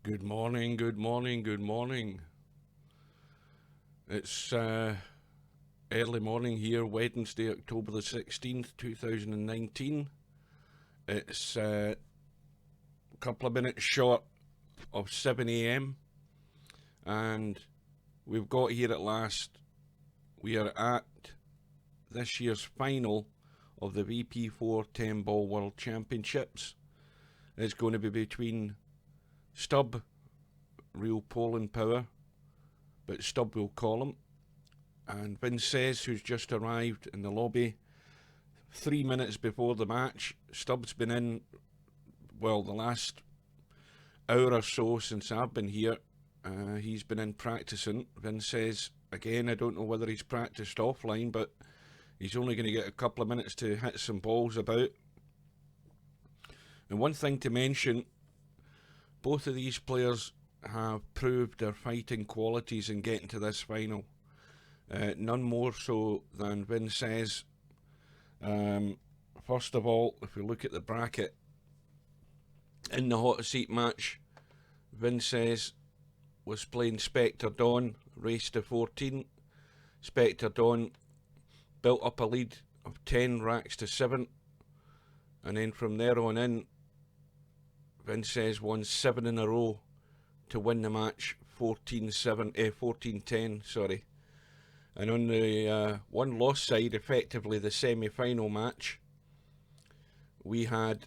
Good morning, good morning, good morning. It's early morning here, Wednesday, October the 16th, 2019. It's a couple of minutes short of 7 AM and we've got here at last. We are at this year's final of the VP4 10 Ball World Championships. It's going to be between Stub, REELPOLANDPOWER, but Stub will call him, and vincez, who's just arrived in the lobby 3 minutes before the match. Stub's been in, well, the last hour or so since I've been here. He's been in practicing. Vincez, again, I don't know whether he's practiced offline, but he's only going to get a couple of minutes to hit some balls about. And one thing to mention, both of these players have proved their fighting qualities in getting to this final. None more so than vincez. First of all, if we look at the bracket, in the hot seat match, vincez was playing Spectre Dawn, race to 14. Spectre Dawn built up a lead of 10 racks to 7, and then from there on in, vincez won 7 in a row to win the match 14-10, sorry. And on the one loss side, effectively the semi-final match, we had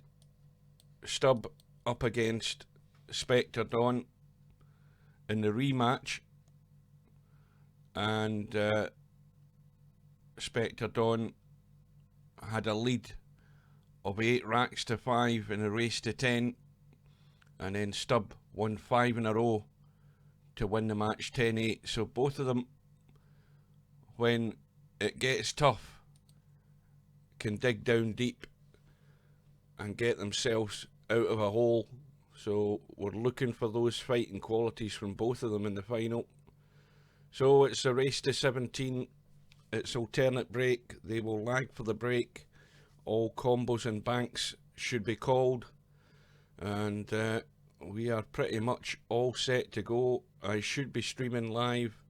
Stub up against Spectre Dawn in the rematch, and Spectre Dawn had a lead of 8 racks to 5 in a race to 10, and then Stub won 5 in a row to win the match 10-8. So both of them, when it gets tough, can dig down deep and get themselves out of a hole. So we're looking for those fighting qualities from both of them in the final. So it's a race to 17. It's alternate break. They will lag for the break. All combos and banks should be called, and we are pretty much all set to go. I should be streaming live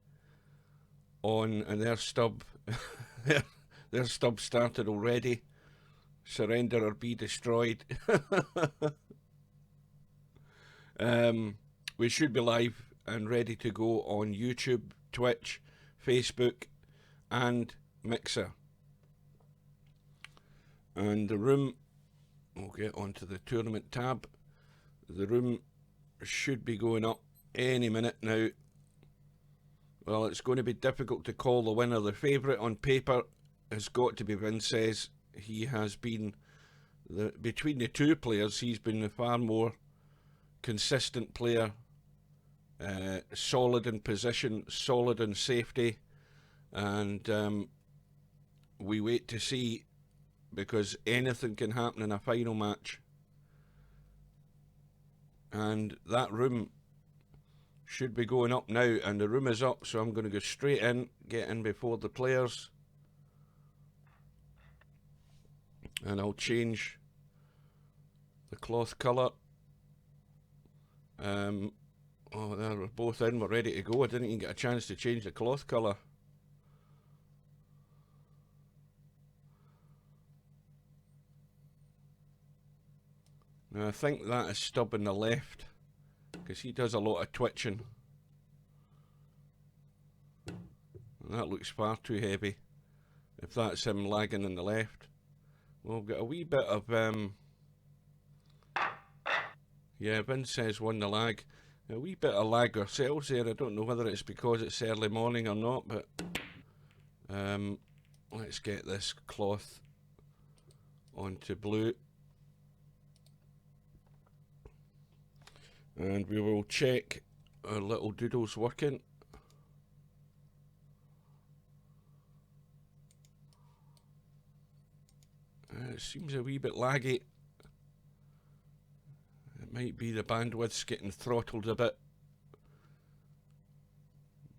on, and their Stub, their Stub started already. Surrender or be destroyed. We should be live and ready to go on YouTube, Twitch, Facebook, and Mixer. And the room, we'll get onto the tournament tab. The room should be going up any minute now. Well, it's going to be difficult to call the winner. The favourite on paper has got to be vincez. He has been, between the two players, he's been the far more consistent player, solid in position, solid in safety, and we wait to see, because anything can happen in a final match. And that room should be going up now, and the room is up, so I'm going to go straight in, get in before the players, and I'll change the cloth colour. Oh, there, we're both in, we're ready to go. I didn't even get a chance to change the cloth colour. Now I think that is Stub on the left, because he does a lot of twitching. And that looks far too heavy, if that's him lagging on the left. Well, we've got a wee bit of, yeah, vincez won the lag. A wee bit of lag ourselves there. I don't know whether it's because it's early morning or not, but let's get this cloth onto blue. And we will check our little doodles working. It seems a wee bit laggy. It might be the bandwidth's getting throttled a bit.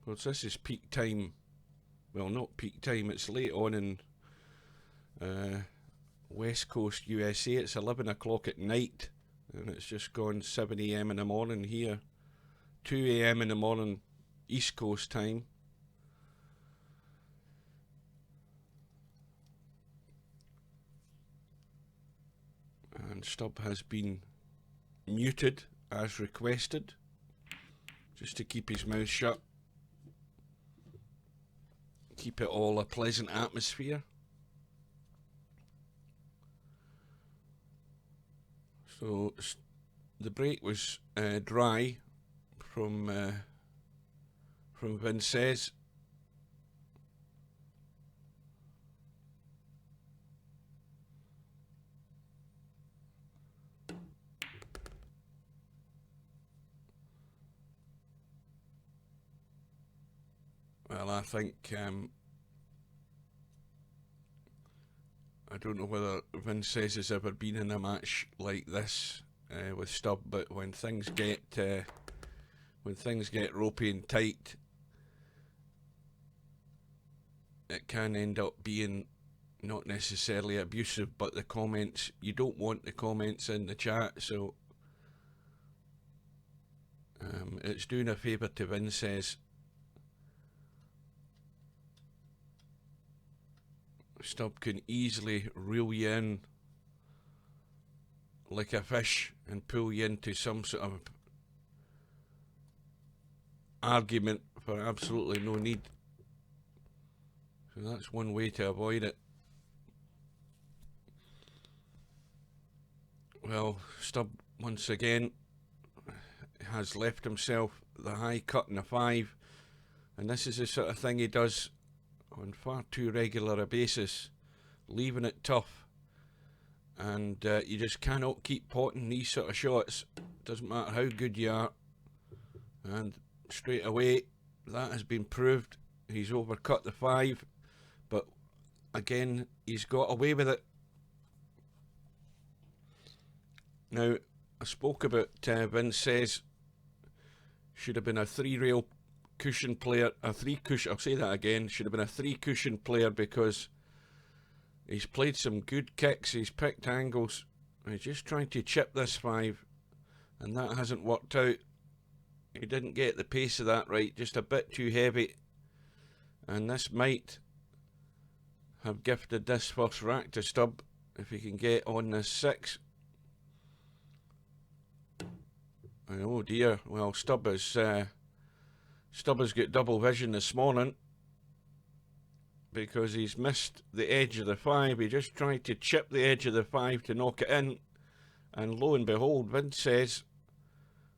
Because this is peak time. Well, not peak time, it's late on in West Coast USA. It's 11 o'clock at night, and it's just gone 7 AM in the morning here. 2 AM in the morning, East Coast time. And Stubb has been muted as requested, just to keep his mouth shut. Keep it all a pleasant atmosphere. So the break was dry from vincez. Well, I think I don't know whether vincez has ever been in a match like this with Stubb, but when things get ropey and tight, it can end up being not necessarily abusive, but the comments, you don't want the comments in the chat, so it's doing a favour to vincez. Stubb can easily reel you in like a fish and pull you into some sort of argument for absolutely no need. So that's one way to avoid it. Well, Stubb once again has left himself the high cut in the 5, and this is the sort of thing he does on far too regular a basis, leaving it tough, and you just cannot keep potting these sort of shots. Doesn't matter how good you are, and straight away that has been proved. He's overcut the 5, but again he's got away with it. Now, I spoke about vincez should have been a 3-rail cushion player, I'll say that again, should have been a 3 cushion player, because he's played some good kicks, he's picked angles, he's just trying to chip this 5, and that hasn't worked out. He didn't get the pace of that right, just a bit too heavy, and this might have gifted this first rack to Stubb if he can get on this 6. And oh dear, well, Stubb has got double vision this morning, because he's missed the edge of the 5. He just tried to chip the edge of the 5 to knock it in, and lo and behold, vincez,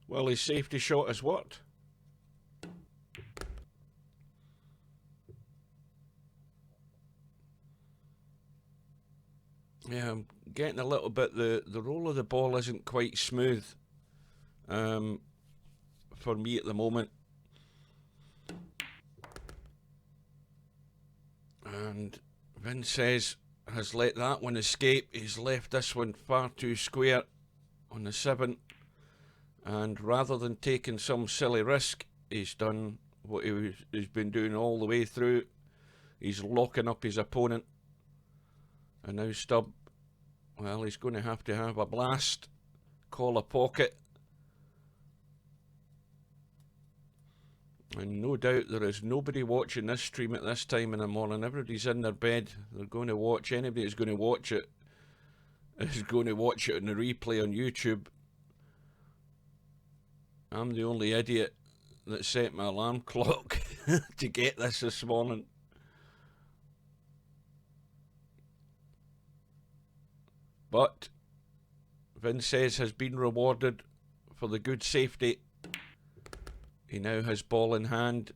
well, his safety shot has worked. Yeah, I'm getting a little bit, the roll of the ball isn't quite smooth for me at the moment. And vincez has let that one escape. He's left this one far too square on the 7, and rather than taking some silly risk, he's done what he's been doing all the way through. He's locking up his opponent, and now Stubb, well, he's going to have a blast, call a pocket, and no doubt there is nobody watching this stream at this time in the morning. Everybody's in their bed. They're going to watch. Anybody who's going to watch it is going to watch it on the replay on YouTube. I'm the only idiot that set my alarm clock to get this morning. But vincez has been rewarded for the good safety. He now has ball in hand.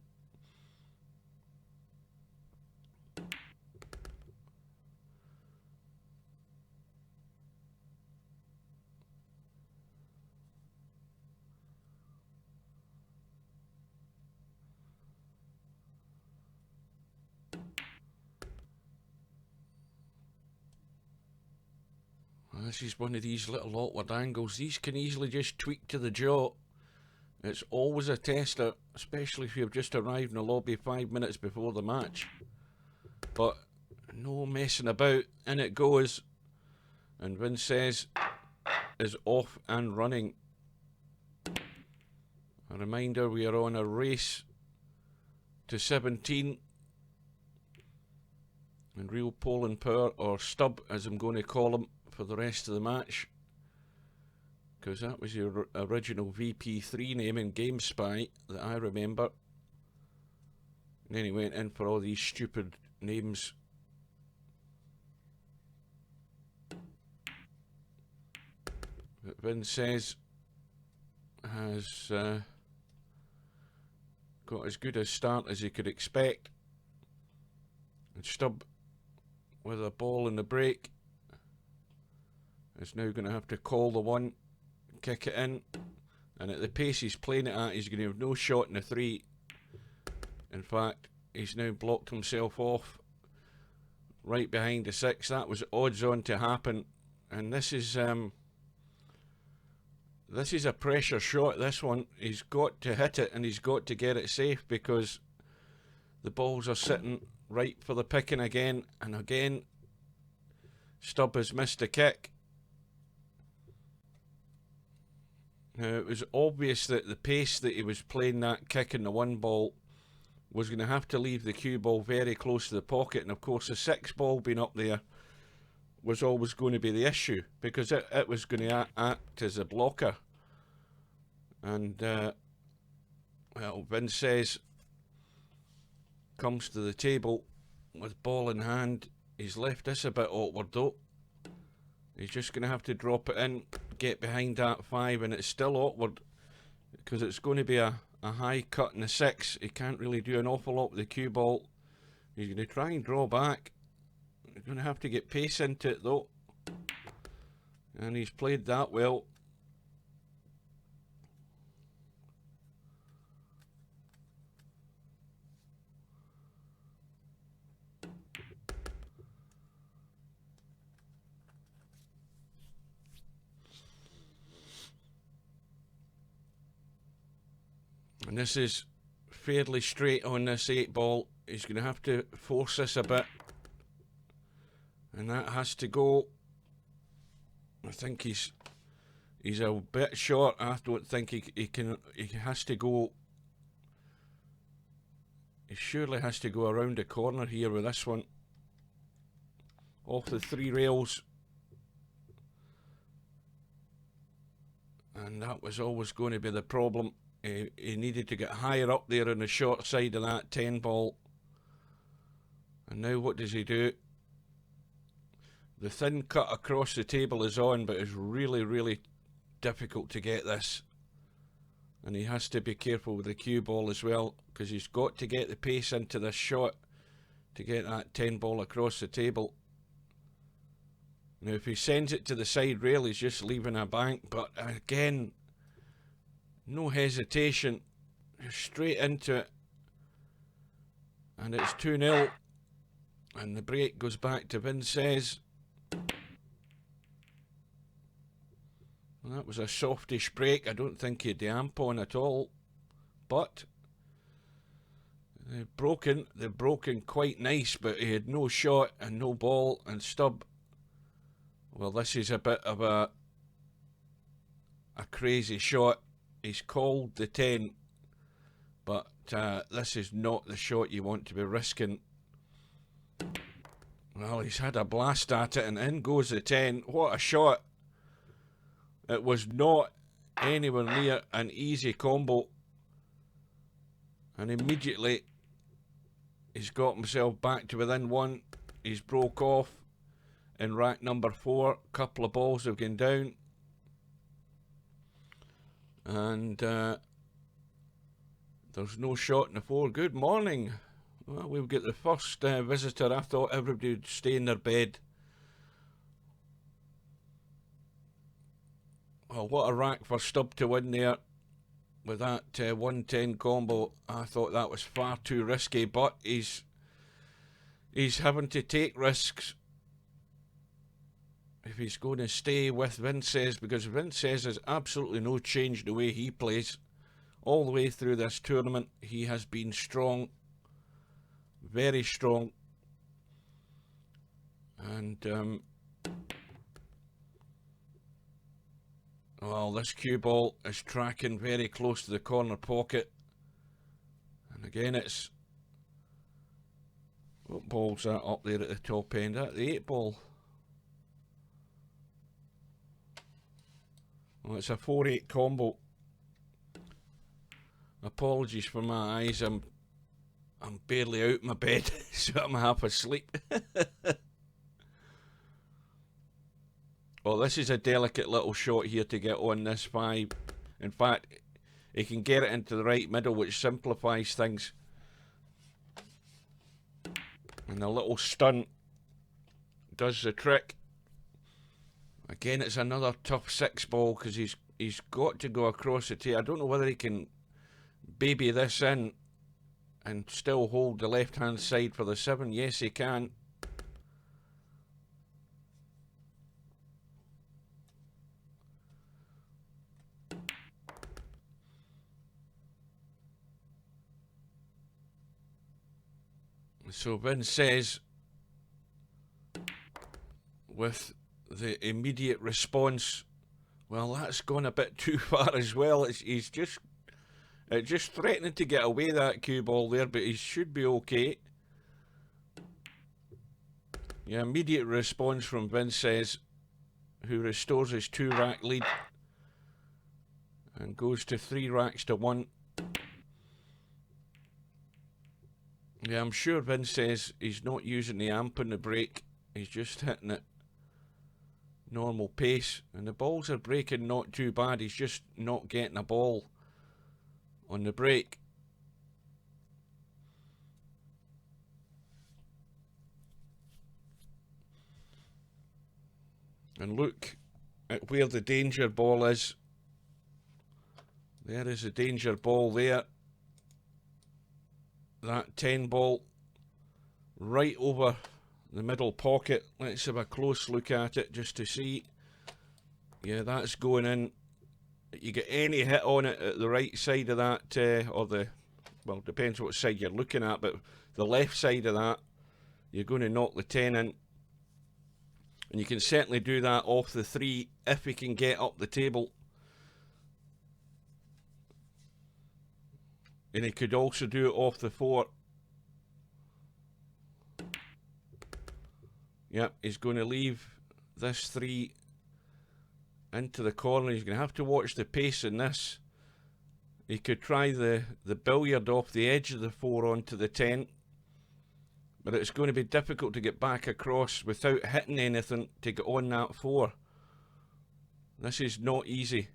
Well, this is one of these little awkward angles. These can easily just tweak to the jaw. It's always a tester, especially if you've just arrived in the lobby 5 minutes before the match. But no messing about, in it goes. And vincez is off and running. A reminder, we are on a race to 17. And Real Poland Power, or Stub as I'm going to call him for the rest of the match, because that was your original VP3 name in GameSpy that I remember. And then he went in for all these stupid names. But vincez has got as good a start as you could expect. And Stub, with a ball in the break, is now going to have to call the one, kick it in, and at the pace he's playing it at, he's going to have no shot in the 3. In fact, he's now blocked himself off right behind the 6. That was odds on to happen, and this is a pressure shot. This one, he's got to hit it and he's got to get it safe, because the balls are sitting right for the picking again and again. Stub has missed a kick. Now, it was obvious that the pace that he was playing that kick in the 1 ball was going to have to leave the cue ball very close to the pocket, and of course the 6 ball being up there was always going to be the issue, because it was going to act as a blocker. And well, vincez comes to the table with ball in hand. He's left this a bit awkward though. He's just going to have to drop it in, get behind that 5, and it's still awkward because it's going to be a high cut in the 6. He can't really do an awful lot with the cue ball. He's going to try and draw back. He's going to have to get pace into it though, and he's played that well. And this is fairly straight on this 8 ball. He's going to have to force this a bit, and that has to go. I think he's a bit short. I don't think he can. He has to go. He surely has to go around the corner here with this one, off the 3 rails. And that was always going to be the problem. He needed to get higher up there on the short side of that 10 ball. And now what does he do? The thin cut across the table is on, but it's really, really difficult to get this. And he has to be careful with the cue ball as well, because he's got to get the pace into this shot to get that 10 ball across the table. Now if he sends it to the side rail, he's just leaving a bank, but again, no hesitation, straight into it, and it's 2-0, and the break goes back to vincez. Well, that was a softish break. I don't think he had the amp on at all, but they've broken quite nice, but he had no shot and no ball. And Stub, well, this is a bit of a crazy shot. He's called the 10, but this is not the shot you want to be risking. Well, he's had a blast at it, and in goes the 10. What a shot. It was not anywhere near an easy combo. And immediately, he's got himself back to within 1. He's broke off in rack number 4. Couple of balls have gone down. And there's no shot in the 4. Good morning. Well, we've got the first visitor. I thought everybody would stay in their bed. Well, what a rack for Stub to win there with that 110 combo. I thought that was far too risky, but he's having to take risks if he's going to stay with vincez, because vincez has absolutely no change the way he plays. All the way through this tournament, he has been strong, very strong, and Well, this cue ball is tracking very close to the corner pocket. And again, it's... What ball's that up there at the top end? That the 8 ball. Well, it's a 4-8 combo. Apologies for my eyes. I'm barely out my bed, so I'm half asleep. Well, this is a delicate little shot here to get on this 5. In fact, he can get it into the right middle, which simplifies things. And the little stunt does the trick. Again, it's another tough 6 ball because he's got to go across the tee. I don't know whether he can baby this in and still hold the left-hand side for the 7. Yes, he can. So vincez, with the immediate response, well, that's gone a bit too far as well. He's just threatening to get away that cue ball there, but he should be okay. Yeah, immediate response from vincez, who restores his 2-rack lead and goes to 3 racks to 1. Yeah, I'm sure vincez he's not using the amp on the break. He's just hitting it normal pace, and the balls are breaking not too bad. He's just not getting a ball on the break. And look at where the danger ball is. There is a danger ball there. That 10 ball right over the middle pocket. Let's have a close look at it just to see. Yeah, that's going in. You get any hit on it at the right side of that, or the, well, depends what side you're looking at, but the left side of that, you're going to knock the 10 in. And you can certainly do that off the 3 if he can get up the table. And he could also do it off the 4. Yep, he's going to leave this 3 into the corner. He's going to have to watch the pace in this. He could try the billiard off the edge of the 4 onto the 10. But it's going to be difficult to get back across without hitting anything to get on that 4. This is not easy.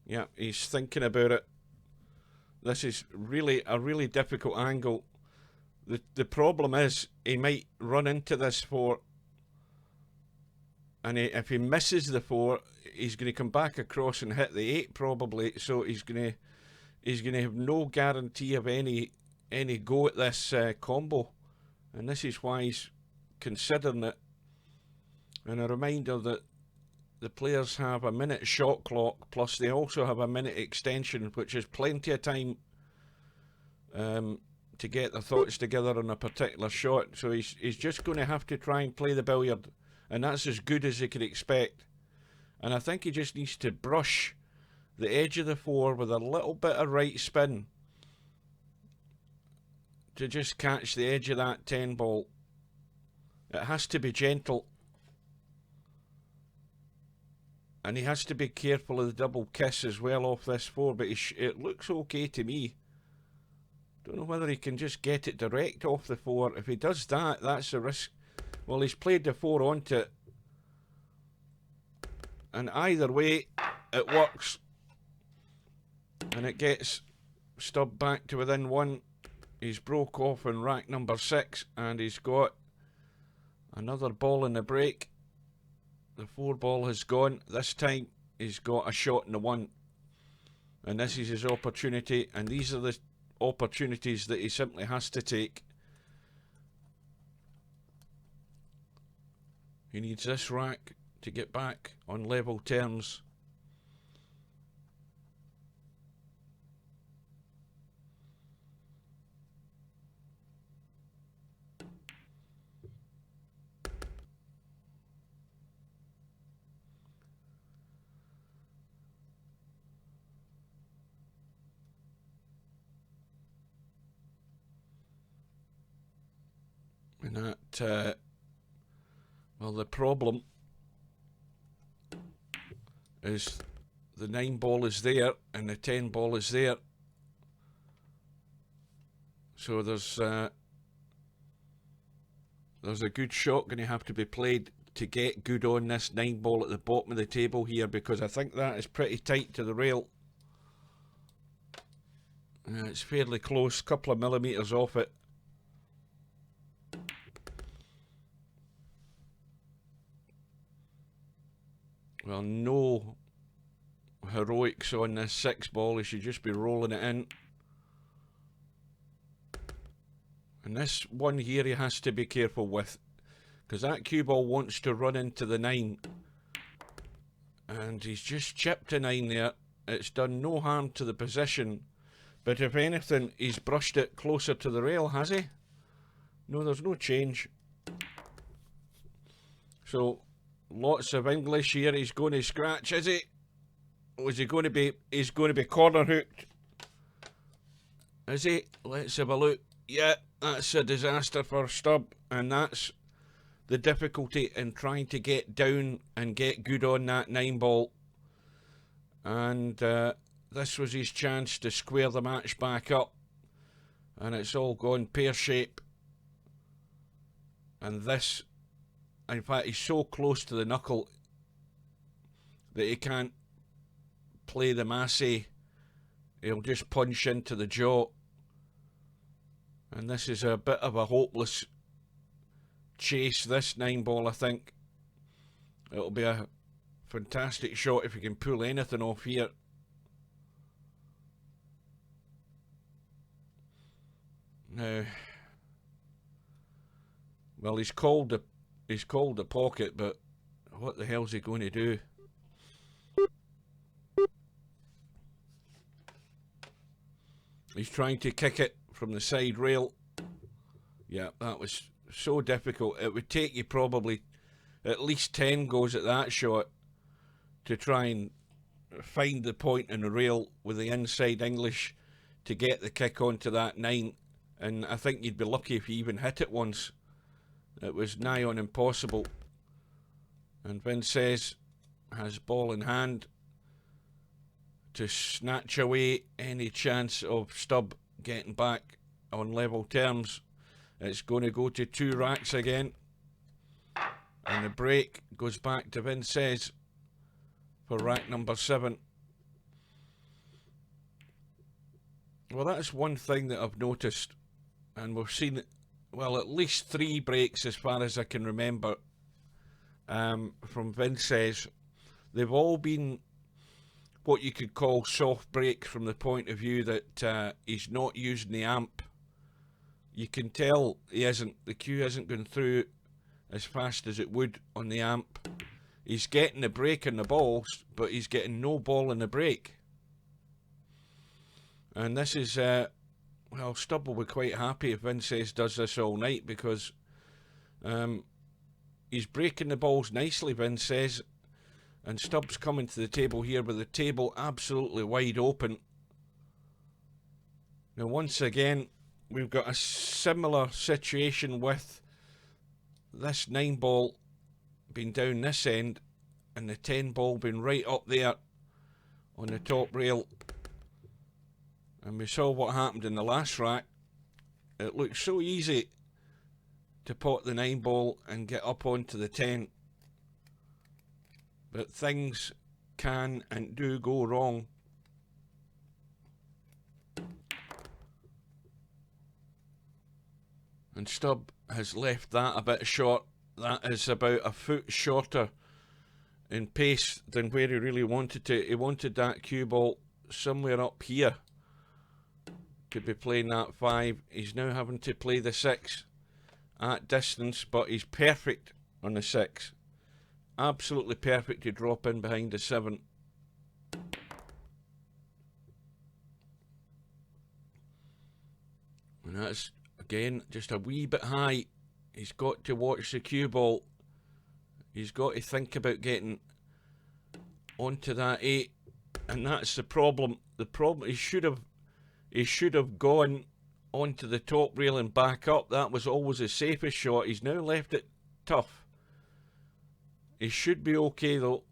Yeah, he's thinking about it. This is really a really difficult angle. The problem is he might run into this 4, and if he misses the 4, he's going to come back across and hit the 8 probably. So he's going to have no guarantee of any go at this combo, and this is why he's considering it. And a reminder that the players have a minute shot clock, plus they also have a minute extension, which is plenty of time to get their thoughts together on a particular shot. So he's just going to have to try and play the billiard, and that's as good as he could expect. And I think he just needs to brush the edge of the 4 with a little bit of right spin to just catch the edge of that 10 ball. It has to be gentle. And he has to be careful of the double kiss as well off this 4, but it looks okay to me. Don't know whether he can just get it direct off the 4. If he does that, that's a risk. Well, he's played the 4 onto it. And either way, it works. And it gets stubbed back to within 1. He's broke off in rack number 6, and he's got another ball in the break. The 4 ball has gone. This time he's got a shot in the 1. And this is his opportunity, and these are the opportunities that he simply has to take. He needs this rack to get back on level terms. And that, well, the problem is the 9 ball is there and the 10 ball is there. So there's a good shot going to have to be played to get good on this 9 ball at the bottom of the table here, because I think that is pretty tight to the rail. It's fairly close, couple of millimetres off it. Well, no heroics on this 6 ball. He should just be rolling it in. And this one here he has to be careful with, because that cue ball wants to run into the 9. And he's just chipped a 9 there. It's done no harm to the position. But if anything, he's brushed it closer to the rail, has he? No, there's no change. So, lots of English here. He's going to scratch, is he? Or is he going to be... He's going to be corner hooked. Is he? Let's have a look. Yeah, that's a disaster for Stubb, and that's the difficulty in trying to get down and get good on that 9 ball. And this was his chance to square the match back up, and it's all gone pear-shape. And this, in fact, he's so close to the knuckle that he can't play the massey. He'll just punch into the jaw. And this is a bit of a hopeless chase, this 9 ball, I think. It'll be a fantastic shot if he can pull anything off here. Now, well, he's called the pocket, but what the hell's he going to do? He's trying to kick it from the side rail. Yeah, that was so difficult. It would take you probably at least 10 goes at that shot to try and find the point in the rail with the inside English to get the kick onto that 9. And I think you'd be lucky if you even hit it once. It was nigh on impossible. And vincez has ball in hand to snatch away any chance of Stubb getting back on level terms. It's going to go to 2 racks again, and the break goes back to vincez for rack number 7. Well, that's one thing that I've noticed, and we've seen, well, at least 3 breaks as far as I can remember from vincez. They've all been what you could call soft breaks, from the point of view that he's not using the amp. You can tell the cue isn't going through as fast as it would on the amp. He's getting the break in the balls, but he's getting no ball in the break. And this is, well, Stubb will be quite happy if vincez does this all night, because he's breaking the balls nicely, vincez. And Stubb's coming to the table here with the table absolutely wide open. Now, once again, we've got a similar situation with this 9 ball being down this end and the 10 ball being right up there on the top rail. And we saw what happened in the last rack. It looked so easy to pot the 9 ball and get up onto the 10. But things can and do go wrong. And Stubb has left that a bit short. That is about a foot shorter in pace than where he really wanted to. He wanted that cue ball somewhere up here to be playing that 5. He's now having to play the 6 at distance, but he's perfect on the 6. Absolutely perfect to drop in behind the 7. And that's, again, just a wee bit high. He's got to watch the cue ball. He's got to think about getting onto that 8. And that's the problem. The problem, he should have gone onto the top rail and back up. That was always the safest shot. He's now left it tough. He should be okay though.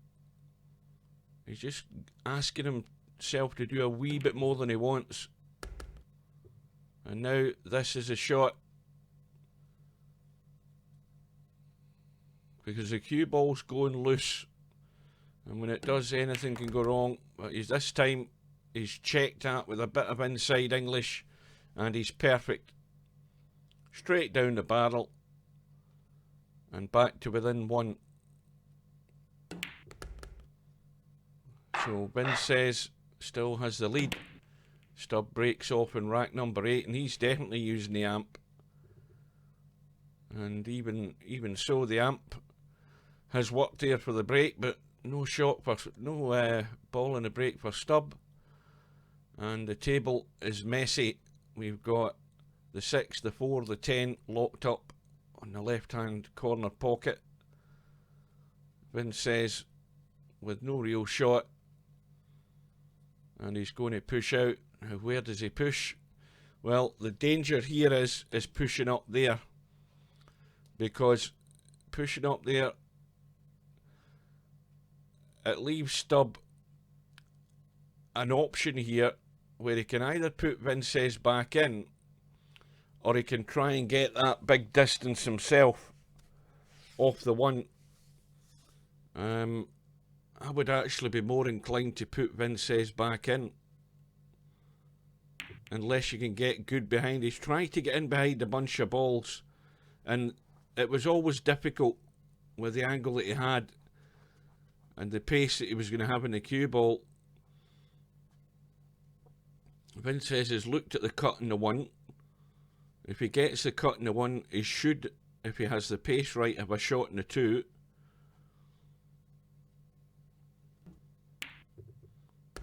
He's just asking himself to do a wee bit more than he wants. And now this is a shot. Because the cue ball's going loose. And when it does, anything can go wrong. But this time, he's checked that with a bit of inside English. And he's perfect. Straight down the barrel. And back to within one. So vincez still has the lead. Stubb breaks off in rack number 8, and he's definitely using the amp. And even so, the amp has worked there for the break, but no shot for ball in the break for Stubb. And the table is messy. We've got the 6, the 4, the 10 locked up on the left-hand corner pocket. Vincez with no real shot. And he's going to push out. Now, where does he push? Well, the danger here is pushing up there. Because pushing up there, it leaves Stubb an option here where he can either put vincez back in, or he can try and get that big distance himself off the one. I would actually be more inclined to put vincez back in, unless you can get good behind. He's trying to get in behind a bunch of balls, and it was always difficult with the angle that he had and the pace that he was going to have in the cue ball. Vincez has looked at the cut in the one. If he gets the cut in the one, he should, if he has the pace right, have a shot in the 2.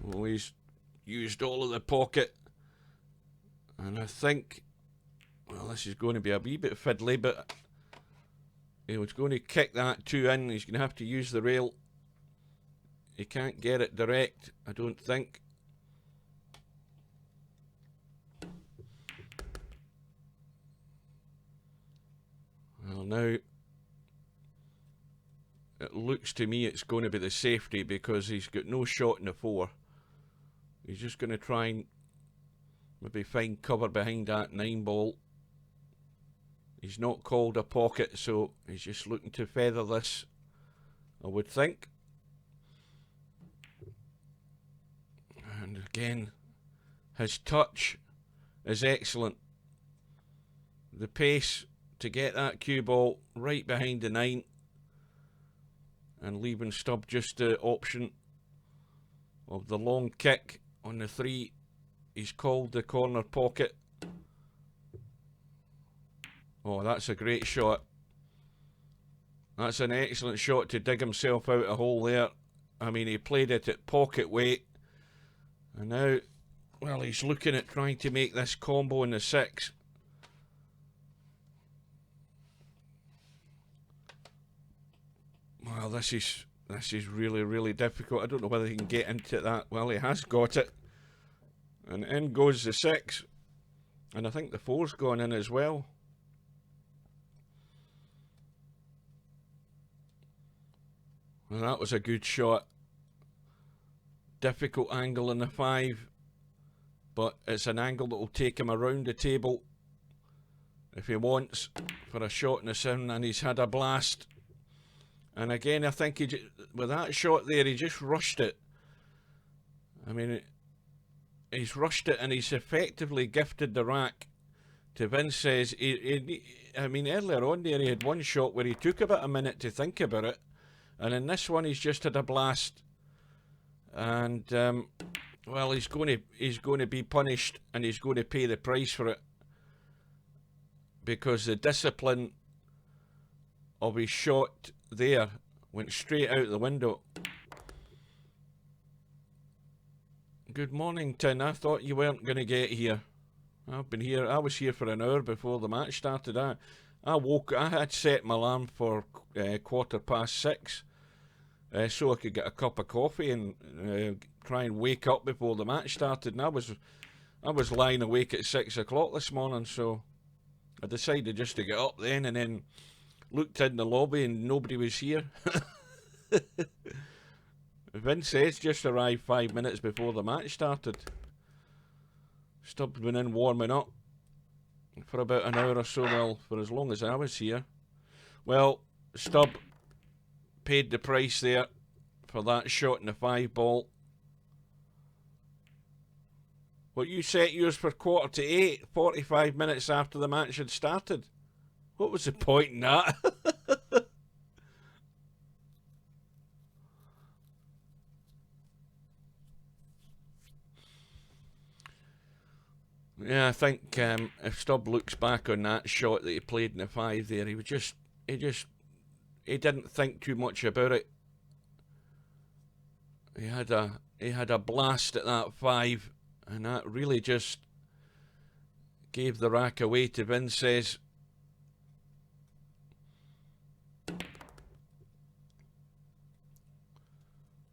Well, he's used all of the pocket. And I think, well, this is going to be a wee bit fiddly, but he was going to kick that 2 in. He's going to have to use the rail. He can't get it direct, I don't think. Well, now, it looks to me it's going to be the safety, because he's got no shot in the 4. He's just going to try and maybe find cover behind that 9 ball. He's not called a pocket, so he's just looking to feather this, I would think. And again, his touch is excellent. The pace to get that cue ball right behind the 9 and leaving Stubb just the option of the long kick on the 3. He's called the corner pocket. Oh, that's a great shot. That's an excellent shot to dig himself out a hole there. I mean, he played it at pocket weight. And now, well, he's looking at trying to make this combo in the 6. Well, this is really, really difficult. I don't know whether he can get into that. Well, he has got it. And in goes the 6. And I think the 4's gone in as well. Well, that was a good shot. Difficult angle in the 5. But it's an angle that will take him around the table if he wants for a shot in the 7. And he's had a blast. And again, I think with that shot there, he just rushed it. I mean, he's rushed it, and he's effectively gifted the rack to vincez. I mean, earlier on there, he had one shot where he took about a minute to think about it. And in this one, he's just had a blast. And, well, he's going to be punished, and he's going to pay the price for it. Because the discipline of his shot there went straight out the window. Good morning, Tin. I thought you weren't going to get here. I've been here. I was here for an hour before the match started. I had set my alarm for 6:15, so I could get a cup of coffee and try and wake up before the match started. And I was lying awake at 6 o'clock this morning, so I decided just to get up then, and then looked in the lobby and nobody was here. Vincez just arrived 5 minutes before the match started. Stubb's been in warming up for about an hour or so, well, for as long as I was here. Well, Stubb paid the price there for that shot in the 5 ball. Well, you set yours for 7:45, 45 minutes after the match had started. What was the point in that? Yeah, I think if Stubb looks back on that shot that he played in the 5 there, he didn't think too much about it. He had a blast at that 5, and that really just gave the rack away to Vincez.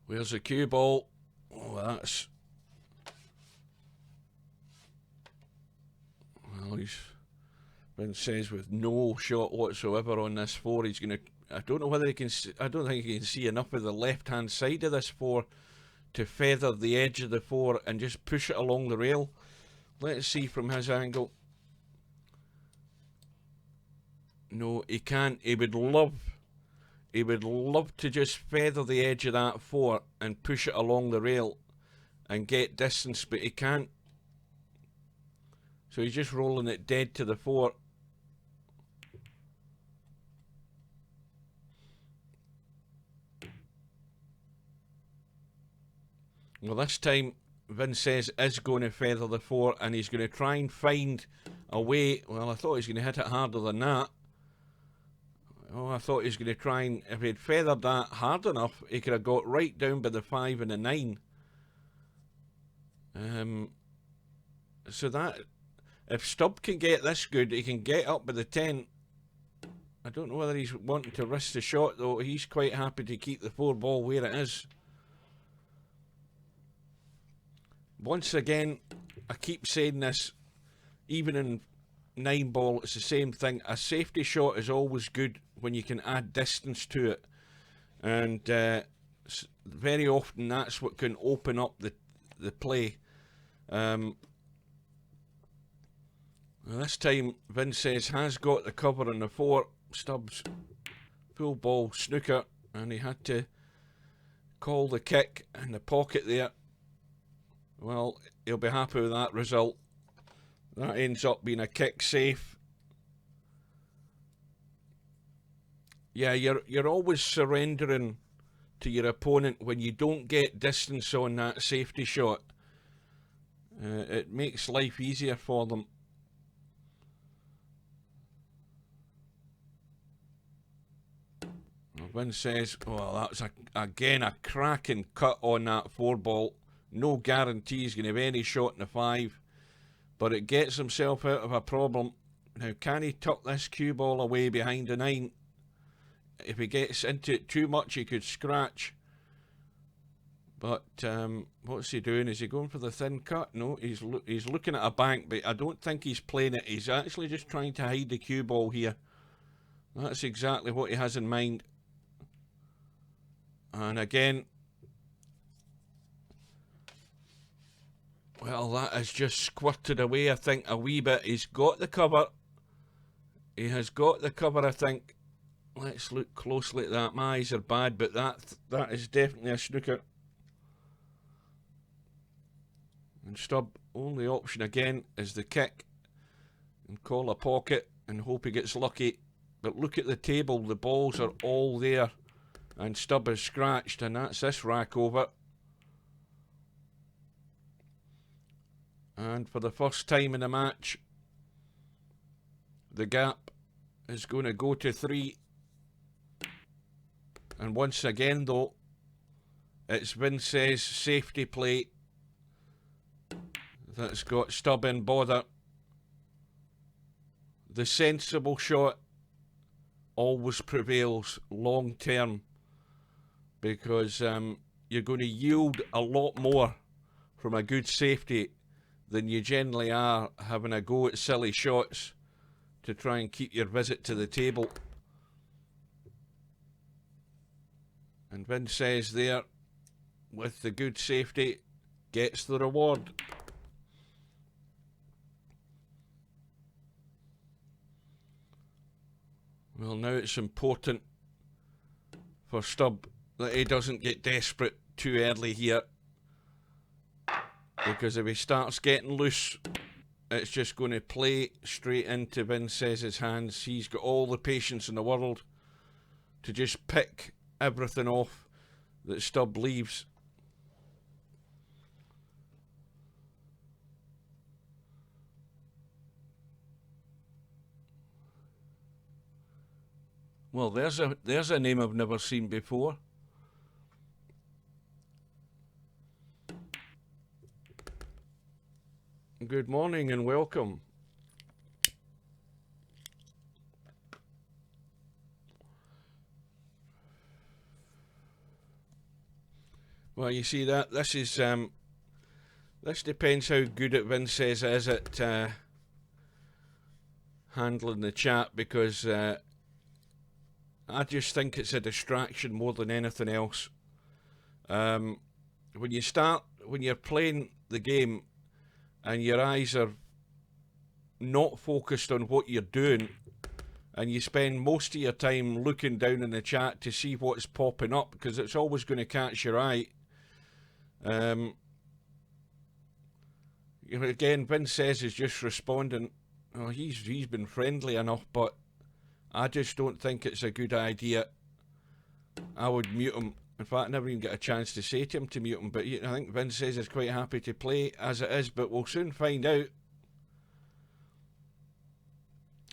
Where's the cue ball? Oh, that's... Well, Vincez with no shot whatsoever on this 4. He's going to... I don't know whether he can... I don't think he can see enough of the left-hand side of this 4 to feather the edge of the 4 and just push it along the rail. Let's see from his angle. No, he can't. He would love to just feather the edge of that 4 and push it along the rail and get distance, but he can't. So he's just rolling it dead to the 4. Well, this time Vincez is going to feather the 4, and he's going to try and find a way. Well, I thought he was going to hit it harder than that. Oh, I thought he was going to try and, if he'd feathered that hard enough, he could have got right down by the 5 and the 9. So that, if Stubb can get this good, he can get up by the 10. I don't know whether he's wanting to risk the shot, though. He's quite happy to keep the 4 ball where it is. Once again, I keep saying this, even in 9 ball, it's the same thing. A safety shot is always good when you can add distance to it, and very often that's what can open up the play. This time Vincez has got the cover on the 4. Stubbs full ball snooker, and he had to call the kick in the pocket there. Well, he'll be happy with that result. That ends up being a kick safe. Yeah, you're always surrendering to your opponent when you don't get distance on that safety shot. It makes life easier for them. Vincez, well, that's again a cracking cut on that 4 ball. No guarantee he's going to have any shot in the 5, but it gets himself out of a problem. Now, can he tuck this cue ball away behind the 9? If he gets into it too much, he could scratch. But what's he doing? Is he going for the thin cut? No, he's looking at a bank, but I don't think he's playing it. He's actually just trying to hide the cue ball here. That's exactly what he has in mind. And again, well, that has just squirted away, I think, a wee bit. He's got the cover. He has got the cover, I think. Let's look closely at that. My eyes are bad, but that is definitely a snooker. And Stubb, only option again is the kick and call a pocket and hope he gets lucky. But look at the table. The balls are all there. And Stubb is scratched, and that's this rack over. And for the first time in the match, the gap is going to go to 3. And once again, though, it's Vincez's safety play that's got Stubb in bother. The sensible shot always prevails long term, because you're going to yield a lot more from a good safety than you generally are having a go at silly shots to try and keep your visit to the table. And vincez there, with the good safety, gets the reward. Well, now it's important for Stubb that he doesn't get desperate too early here, because if he starts getting loose, it's just going to play straight into vincez's hands. He's got all the patience in the world to just pick everything off that Stubb leaves. Well, there's a name I've never seen before. Good morning and welcome. Well, you see that this is this depends how good at vincez is at handling the chat, because I just think it's a distraction more than anything else. When you're playing the game and your eyes are not focused on what you're doing, and you spend most of your time looking down in the chat to see what's popping up, because it's always going to catch your eye. Again, vincez is just responding. Oh, he's been friendly enough, but I just don't think it's a good idea. I would mute him. In fact, I never even get a chance to say to him to mute him, but I think vincez is quite happy to play as it is, but we'll soon find out.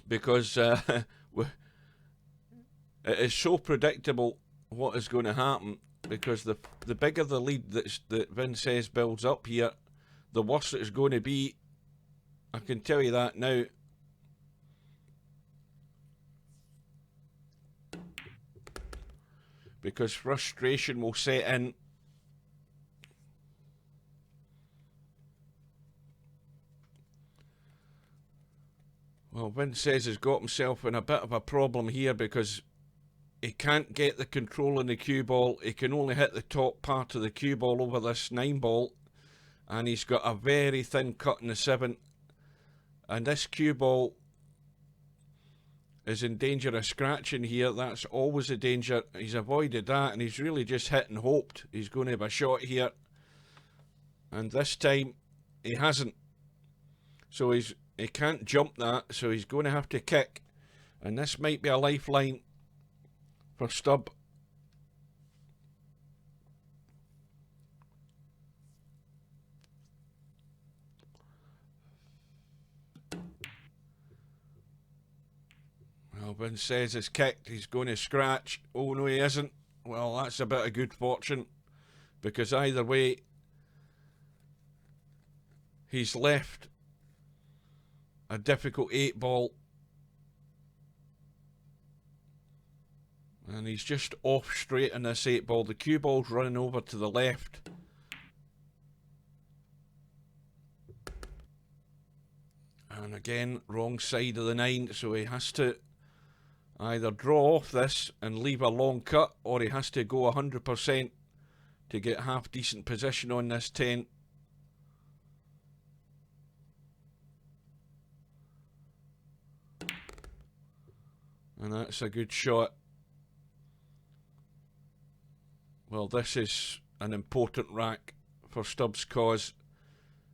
Because it is so predictable what is going to happen, because the bigger the lead that vincez builds up here, the worse it's going to be. I can tell you that now. Because frustration will set in. Well, vincez has got himself in a bit of a problem here, because he can't get the control in the cue ball. He can only hit the top part of the cue ball over this 9 ball, and he's got a very thin cut in the 7, and this cue ball is in danger of scratching here. That's always a danger. He's avoided that, and he's really just hit and hoped he's going to have a shot here, and this time he hasn't. So he can't jump that, so he's going to have to kick, and this might be a lifeline for Stubb. Well, vincez is kicked. He's going to scratch. Oh no, he isn't. Well, that's a bit of good fortune, because either way, he's left a difficult 8 ball, and he's just off straight in this 8 ball. The cue ball's running over to the left. And again, wrong side of the 9, so he has to either draw off this and leave a long cut, or he has to go 100% to get half decent position on this 10. And that's a good shot. Well, this is an important rack for Stubb's cause.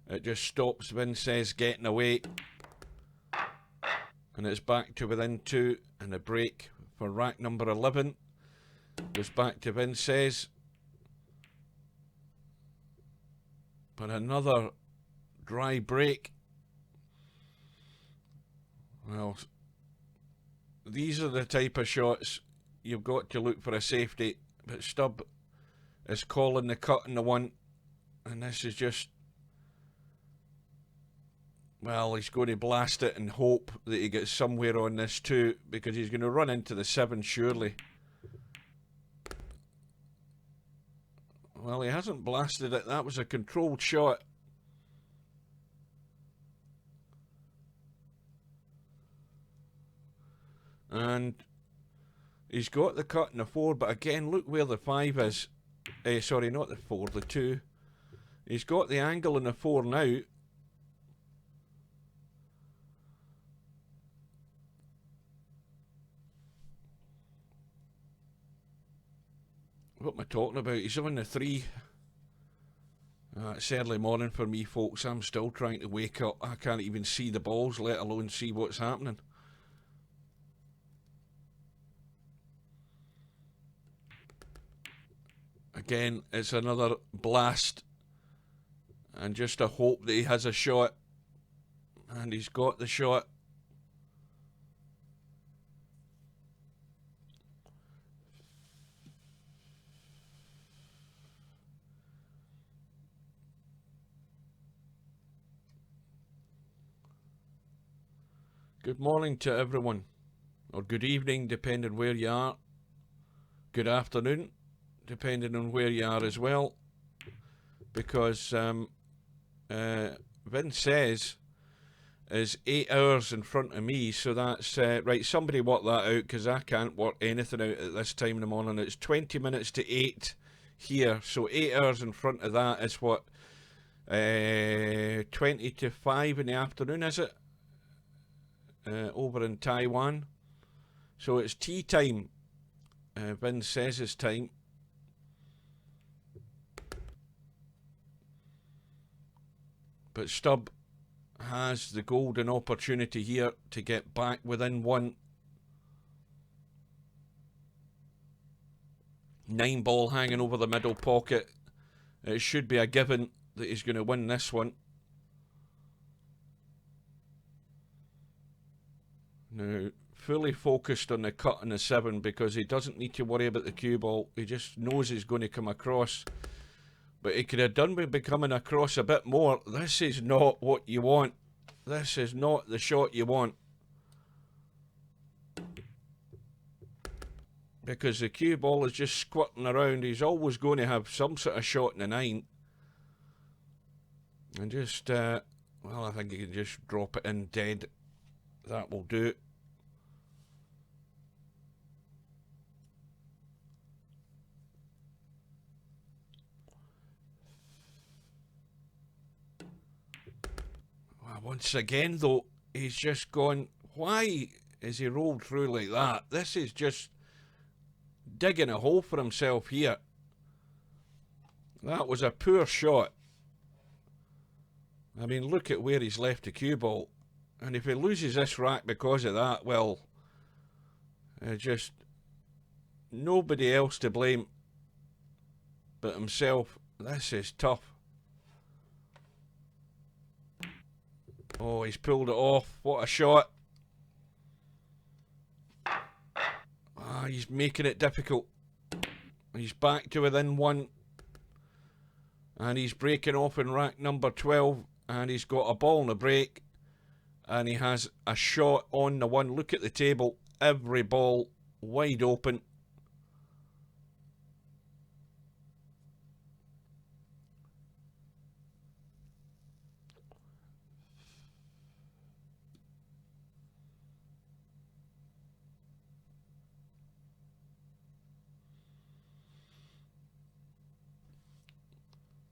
It just stops vincez getting away. And it's back to within 2, and a break for rack number 11. Goes back to vincez. But another dry break. Well, these are the type of shots you've got to look for a safety. But Stubb is calling the cut in the 1. And this is just... Well, he's going to blast it and hope that he gets somewhere on this 2, because he's going to run into the 7 surely. Well, he hasn't blasted it. That was a controlled shot. And he's got the cut in the 4, but again, look where the 5 is. Sorry, not the 4, the 2. He's got the angle in the 4 now. What am I talking about? He's on the 3. It's early morning for me, folks. I'm still trying to wake up. I can't even see the balls, let alone see what's happening. Again, it's another blast. And just a hope that he has a shot. And he's got the shot. Good morning to everyone. Or good evening, depending where you are. Good afternoon, depending on where you are as well. Because vincez is 8 hours in front of me, so that's right. Somebody work that out, because I can't work anything out at this time in the morning. It's 20 minutes to 8 here, so 8 hours in front of that is what, 20 to 5 in the afternoon, is it? Over in Taiwan. So it's tea time, vincez's time. But Stubb has the golden opportunity here to get back within 1. 9 ball hanging over the middle pocket. It should be a given that he's going to win this one. Now, fully focused on the cut in the 7, because he doesn't need to worry about the cue ball. He just knows he's going to come across. But he could have done with becoming across a bit more. This is not what you want. This is not the shot you want. Because the cue ball is just squirting around. He's always going to have some sort of shot in the 9. And just, well, I think he can just drop it in dead. That will do it. Once again, though, he's just gone, why is he rolled through like that? This is just digging a hole for himself here. That was a poor shot. I mean, look at where he's left the cue ball. And if he loses this rack because of that, well, just nobody else to blame but himself. This is tough. Oh, he's pulled it off. What a shot. Ah, he's making it difficult. He's back to within 1. And he's breaking off in rack number 12. And he's got a ball in the break. And he has a shot on the 1. Look at the table. Every ball wide open.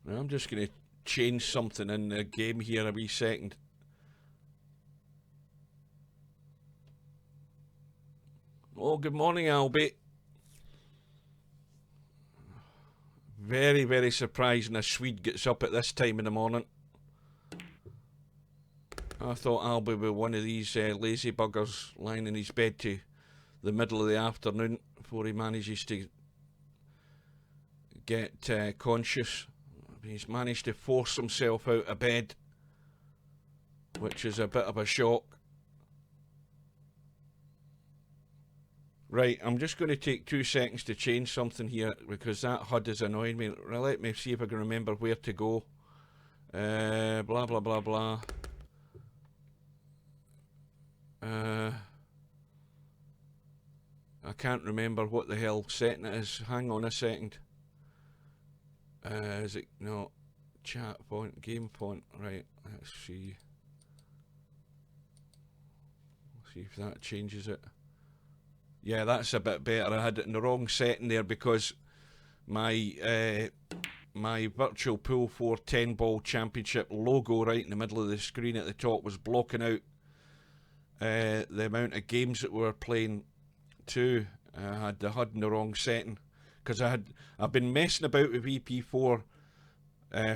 I'm just going to change something in the game here a wee second. Oh, good morning, Albie. Very, very surprising a Swede gets up at this time in the morning. I thought Albie was one of these lazy buggers lying in his bed to the middle of the afternoon before he manages to get conscious. He's managed to force himself out of bed, which is a bit of a shock. Right, I'm just going to take 2 seconds to change something here, because that HUD is annoying me. Let me see if I can remember where to go. Blah, blah, blah, blah. I can't remember what the hell setting it is. Hang on a second. Is it, no, chat font, game font, right, let's see. See if that changes it. Yeah, that's a bit better. I had it in the wrong setting there because my my virtual pool 4 10 ball championship logo right in the middle of the screen at the top was blocking out the amount of games that we were playing too. I had the HUD in the wrong setting because I've been messing about with VP4 for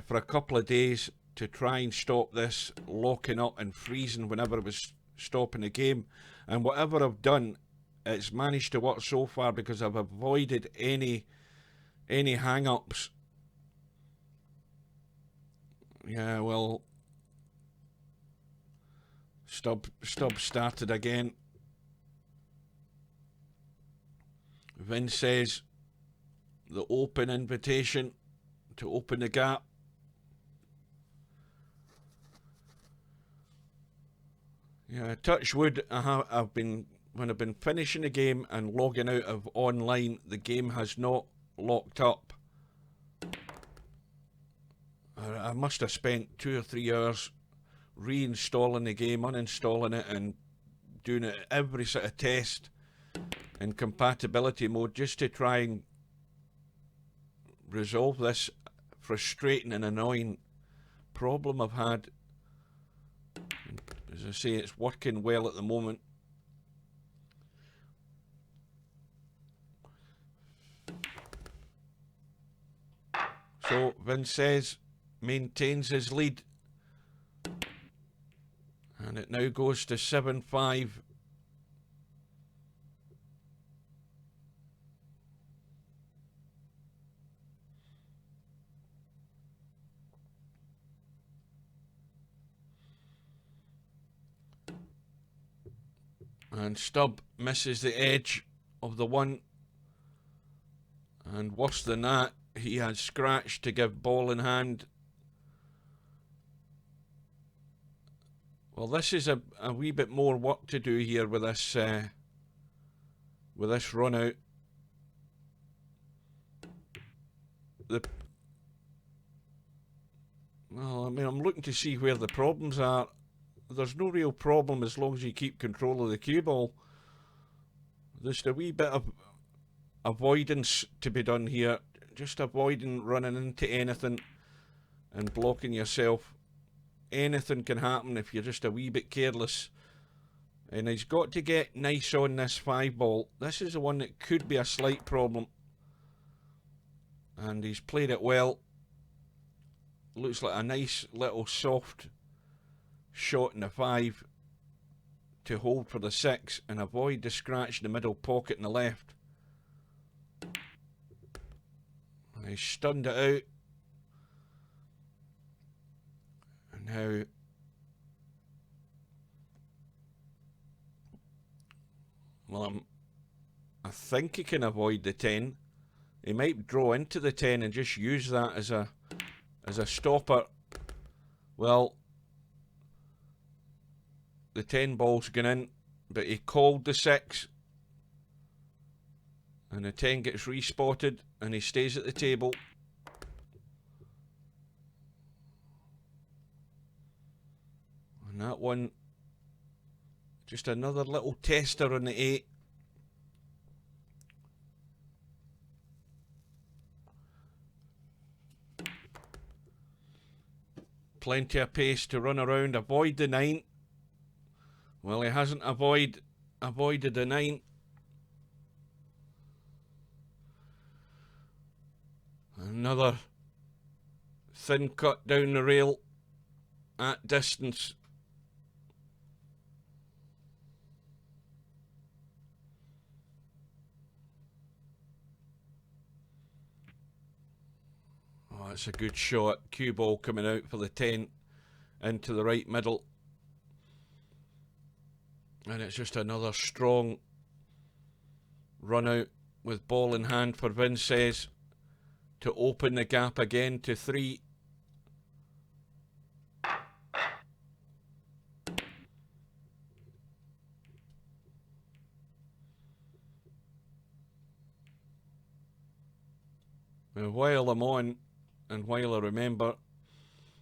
a couple of days to try and stop this locking up and freezing whenever it was stopping the game, and whatever I've done, it's managed to work so far because I've avoided any hang-ups. Yeah, well, Stub started again. Vincez, the open invitation to open the gap. Yeah, touch wood, I've been, when I've been finishing the game and logging out of online, the game has not locked up. I must have spent 2 or 3 hours reinstalling the game, uninstalling it, and doing it every sort of test in compatibility mode just to try and resolve this frustrating and annoying problem I've had. As I say, it's working well at the moment. So Vincez maintains his lead, and it now goes to 7-5. And Stub misses the edge of the one, and worse than that, he had scratched to give ball in hand. Well, this is a wee bit more work to do here with this run out. Well, I mean, I'm looking to see where the problems are. There's no real problem as long as you keep control of the cue ball. Just a wee bit of avoidance to be done here. Just avoiding running into anything and blocking yourself. Anything can happen if you're just a wee bit careless. And he's got to get nice on this 5 ball. This is the one that could be a slight problem. And he's played it well. Looks like a nice little soft shot in the 5 to hold for the 6 and avoid the scratch in the middle pocket in the left. And he stunned it out. And now well, I think he can avoid the 10. He might draw into the 10 and just use that as a stopper. Well, the 10 ball's gone in, but he called the 6. And the 10 gets respotted and he stays at the table. And that one, just another little tester on the 8. Plenty of pace to run around, avoid the 9. Well, he hasn't avoided the 9. Another thin cut down the rail at distance. Oh, that's a good shot. Cue ball coming out for the 10 into the right middle. And it's just another strong run out with ball in hand for Vincez to open the gap again to 3. Now, while I'm on and while I remember,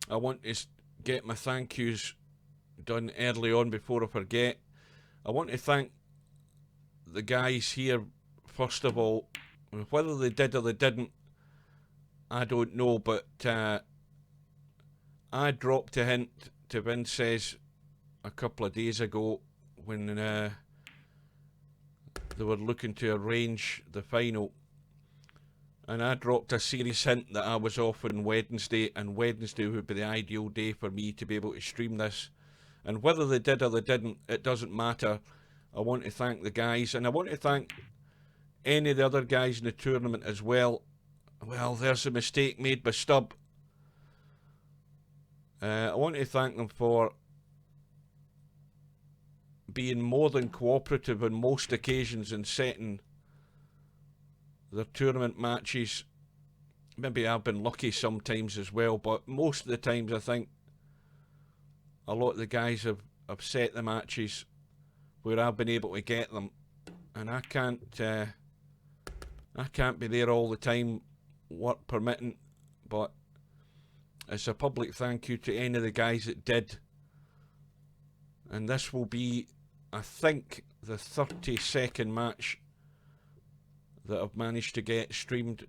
I want to get my thank yous done early on before I forget. I want to thank the guys here, first of all. Whether they did or they didn't, I don't know, but I dropped a hint to vincez a couple of days ago when they were looking to arrange the final, and I dropped a serious hint that I was off on Wednesday, and Wednesday would be the ideal day for me to be able to stream this. And whether they did or they didn't, it doesn't matter. I want to thank the guys, and I want to thank any of the other guys in the tournament as well. Well, there's a mistake made by Stub. I want to thank them for being more than cooperative on most occasions in setting their tournament matches. Maybe I've been lucky sometimes as well, but most of the times I think a lot of the guys have set the matches where I've been able to get them, and I can't be there all the time, work permitting, but it's a public thank you to any of the guys that did. And this will be, I think, the 32nd match that I've managed to get streamed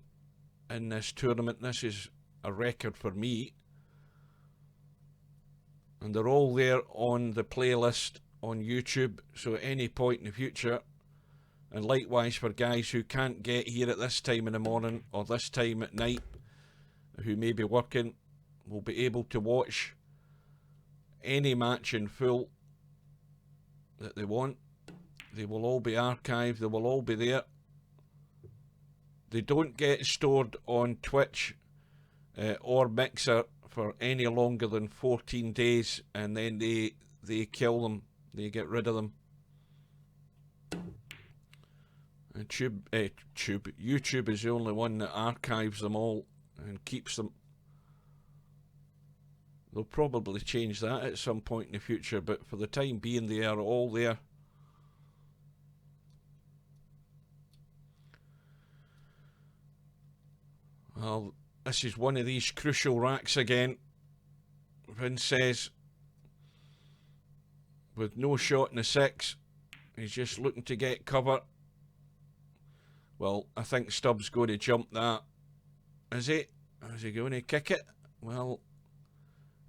in this tournament. This is a record for me, and they're all there on the playlist on YouTube, so at any point in the future, and likewise for guys who can't get here at this time in the morning or this time at night, who may be working, will be able to watch any match in full that they want. They will all be archived, they will all be there. They don't get stored on Twitch or Mixer for any longer than 14 days, and then they kill them, they get rid of them. And YouTube is the only one that archives them all and keeps them. They'll probably change that at some point in the future, but for the time being they are all there. Well, this is one of these crucial racks again. vincez with no shot in the 6. He's just looking to get cover. Well, I think Stubb's going to jump that. Is he? Is he going to kick it? Well,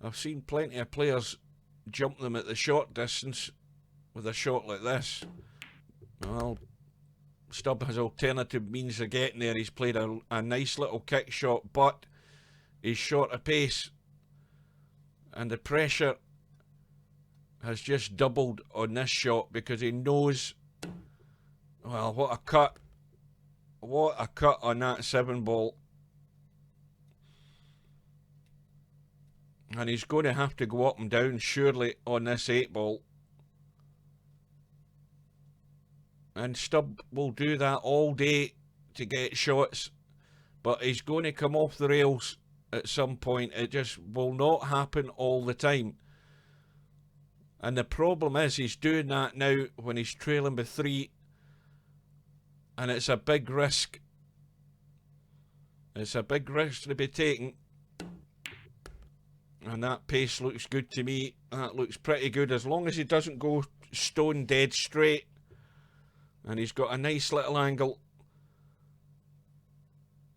I've seen plenty of players jump them at the short distance with a shot like this. Well, Stubb has alternative means of getting there. He's played a nice little kick shot, but he's short of pace, and the pressure has just doubled on this shot because he knows, well, what a cut. What a cut on that 7 ball. And he's going to have to go up and down surely on this 8 ball. And Stubb will do that all day to get shots, but he's going to come off the rails at some point. It just will not happen all the time. And the problem is he's doing that now when he's trailing by 3, and it's a big risk. It's a big risk to be taken. And that pace looks good to me. That looks pretty good, as long as he doesn't go stone dead straight. And he's got a nice little angle.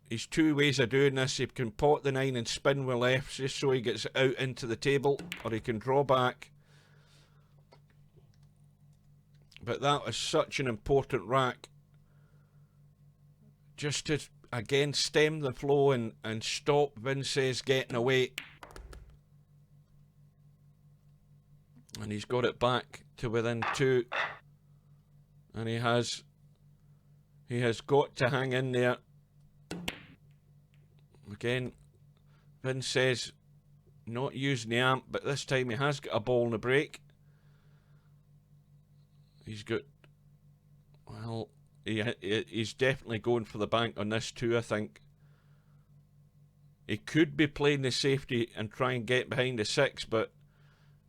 He's 2 ways of doing this. He can pot the 9 and spin with left just so he gets out into the table, or he can draw back. But that was such an important rack, just to again stem the flow and stop vincez getting away. And he's got it back to within 2. And he has got to hang in there. Again, vincez not using the amp, but this time he has got a ball in the break. He's got, well, he's definitely going for the bank on this too, I think. He could be playing the safety and try and get behind the 6, but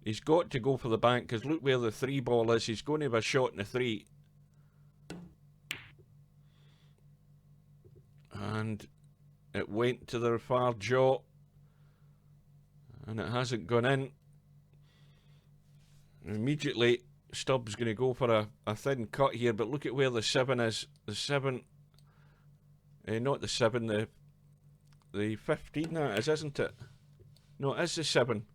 he's got to go for the bank, because look where the 3 ball is. He's going to have a shot in the 3. And it went to the far jaw, and it hasn't gone in. Immediately Stubbs going to go for a thin cut here, but look at where the 7 is. The 7, not the 7, the 15 that is, isn't it? No, it is the 7.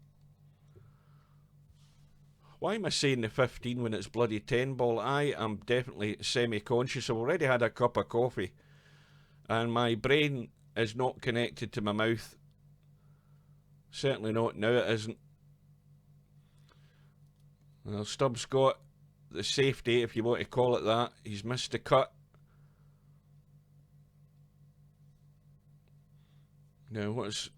Why am I saying the 15 when it's bloody 10 ball? I am definitely semi-conscious. I've already had a cup of coffee and my brain is not connected to my mouth. Certainly not now, it isn't. Well, Stubbs got the safety, if you want to call it that. He's missed the cut. Now, what's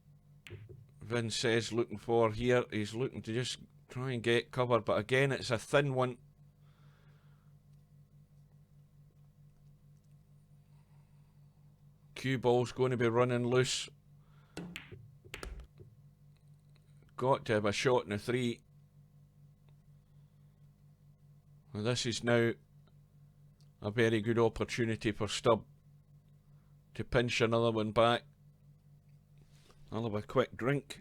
vincez looking for here? He's looking to just try and get cover, but again, it's a thin one. Cue ball's going to be running loose. Got to have a shot in the 3. Well, this is now a very good opportunity for Stubb to pinch another one back. I'll have a quick drink.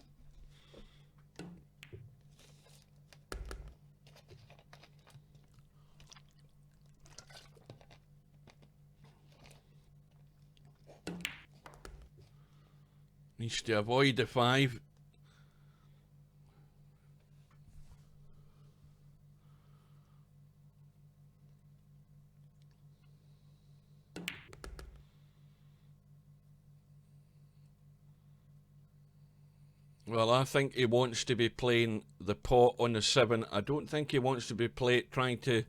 Needs to avoid the 5. Well, I think he wants to be playing the pot on the 7. I don't think he wants to be trying to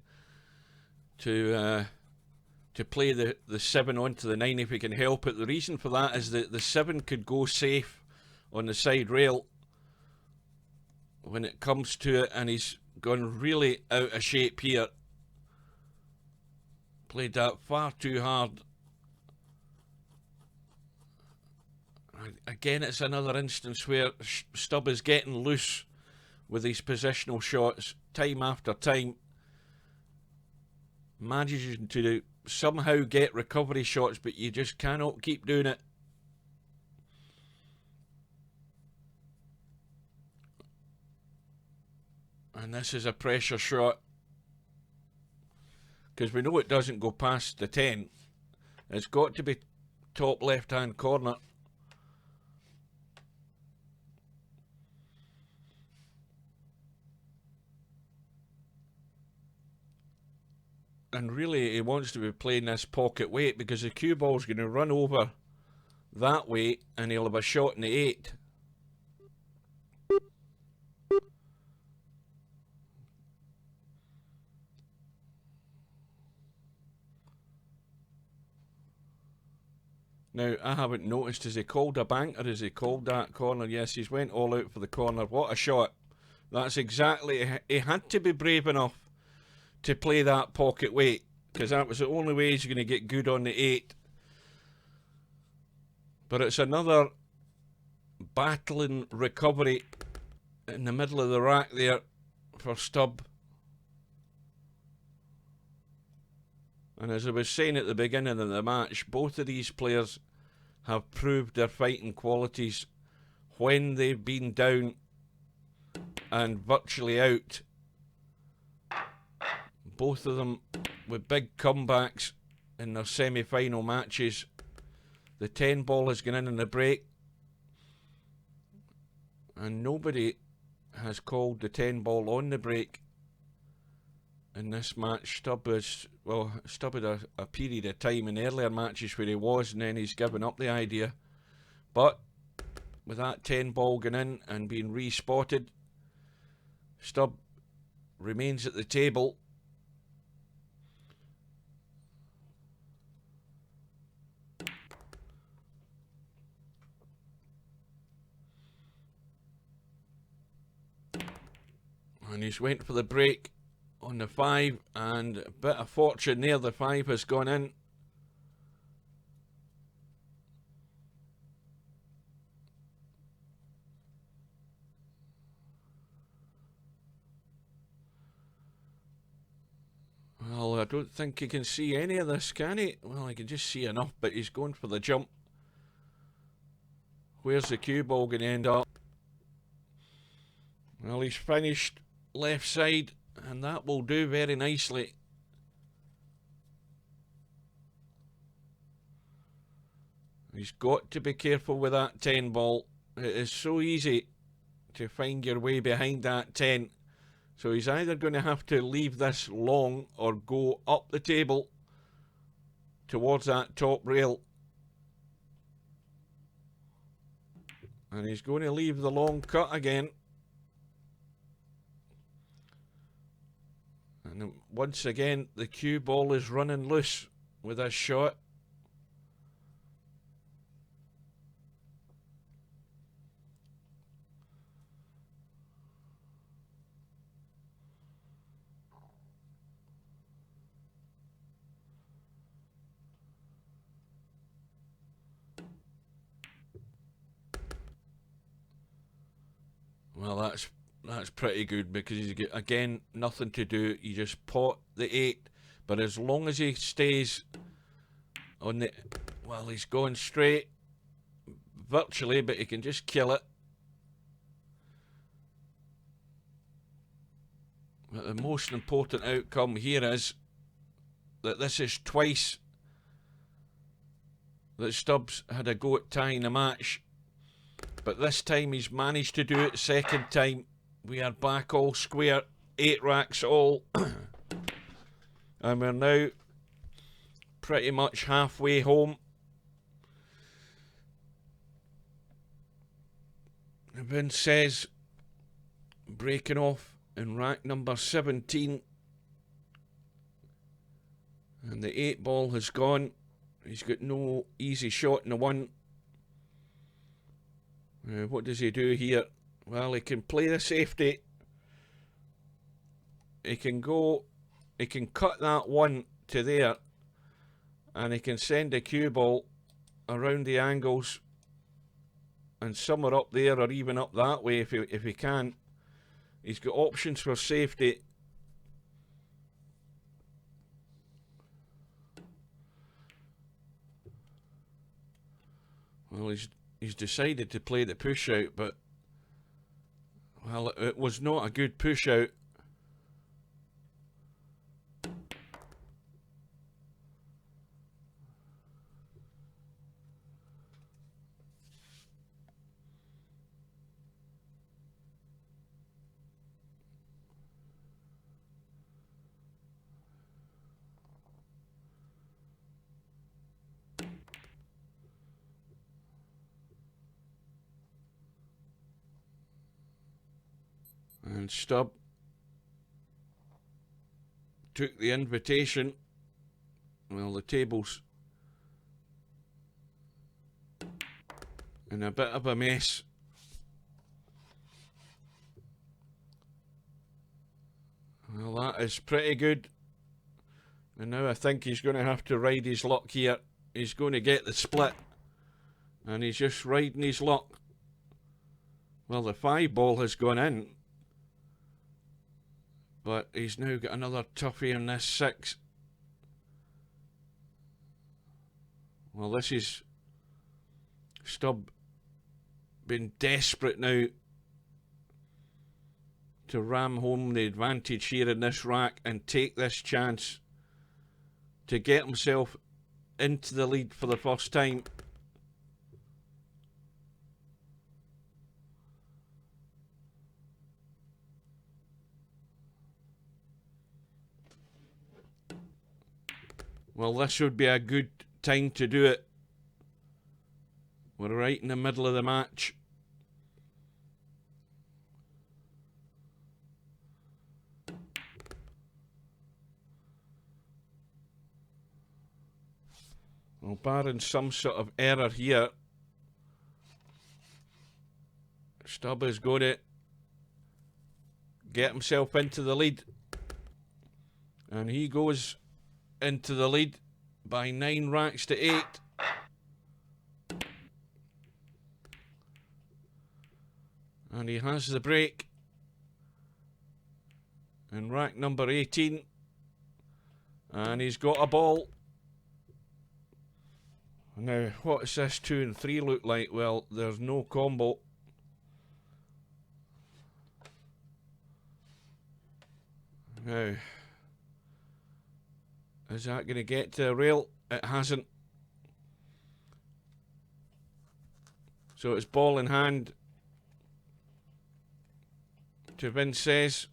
play the 7 onto the 9 if he can help it. The reason for that is that the 7 could go safe on the side rail when it comes to it, and he's gone really out of shape here. Played that far too hard. Again, it's another instance where Stubb is getting loose with these positional shots time after time. Manages to somehow get recovery shots, but you just cannot keep doing it. And this is a pressure shot, because we know it doesn't go past the 10. It's got to be top left hand corner. And really, he wants to be playing this pocket weight, because the cue ball's going to run over that way and he'll have a shot in the 8. Now, I haven't noticed, has he called a bank or has he called that corner? Yes, he's went all out for the corner. What a shot. That's exactly, he had to be brave enough to play that pocket weight, because that was the only way he's going to get good on the 8. But it's another battling recovery in the middle of the rack there for Stubb. And as I was saying at the beginning of the match, both of these players have proved their fighting qualities when they've been down and virtually out. Both of them with big comebacks in their semi-final matches. The 10 ball has gone in the break, and nobody has called the 10 ball on the break in this match. Stubb had a period of time in earlier matches where he was, and then he's given up the idea. But with that 10 ball going in and being re-spotted, Stubb remains at the table. And he's went for the break on the 5, and a bit of fortune there. The 5 has gone in. Well, I don't think he can see any of this, can he? Well, he can just see enough, but he's going for the jump. Where's the cue ball going to end up? Well, he's finished left side And that will do very nicely. He's got to be careful with that 10 ball. It is so easy to find your way behind that 10. So he's either going to have to leave this long or go up the table towards that top rail. And he's going to leave the long cut again. And once again, the cue ball is running loose with a shot. Well, that's pretty good, because he's got, again, nothing to do. You just pot the 8, but as long as he stays on the... Well, he's going straight, virtually, but he can just kill it. But the most important outcome here is that this is twice that Stubbs had a go at tying the match. But this time he's managed to do it. Second time, we are back all square. 8 racks all. And we're now pretty much halfway home. Vincez breaking off in rack number 17. And the 8 ball has gone. He's got no easy shot in the 1. What does he do here? Well, he can play the safety. He can go, he can cut that 1 to there, and he can send a cue ball around the angles and somewhere up there or even up that way if he can. He's got options for safety. Well, he's decided to play the push out, but well, it was not a good push out. And Stubb took the invitation. Well, the table's in a bit of a mess. Well, that is pretty good. And now I think he's going to have to ride his luck here. He's going to get the split. And he's just riding his luck. Well, the 5 ball has gone in. But he's now got another toughie in this 6. Well, this is Stubb being desperate now to ram home the advantage here in this rack and take this chance to get himself into the lead for the first time. Well, this would be a good time to do it. We're right in the middle of the match. Well, barring some sort of error here, Stubb has got it. Get himself into the lead. And he goes into the lead by 9 racks to 8. And he has the break in rack number 18. And he's got a ball. Now, what does this 2 and 3 look like? Well, there's no combo. Now, is that going to get to the rail? It hasn't. So it's ball in hand to vincez.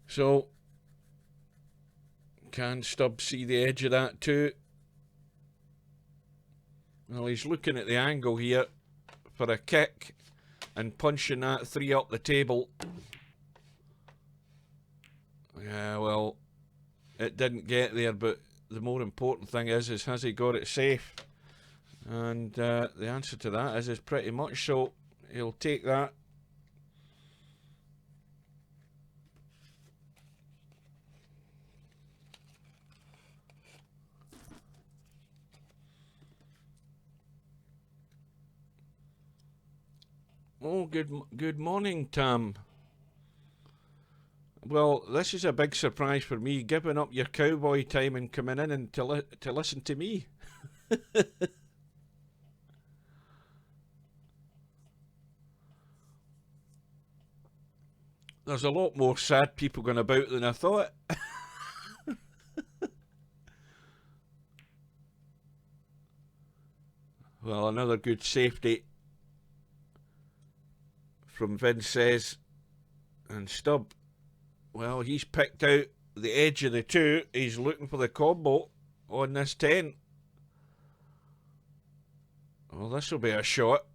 So, can Stubb see the edge of that too? Well, he's looking at the angle here for a kick and punching that 3 up the table. Yeah, well, it didn't get there, but the more important thing is has he got it safe? And the answer to that is pretty much so. He'll take that. Oh, good morning, Tam. Well, this is a big surprise for me, giving up your cowboy time and coming in and to listen to me. There's a lot more sad people going about than I thought. Well, another good safety from vincez, and Stubb. Well, he's picked out the edge of the two. He's looking for the combo on this 10. Well, this will be a shot.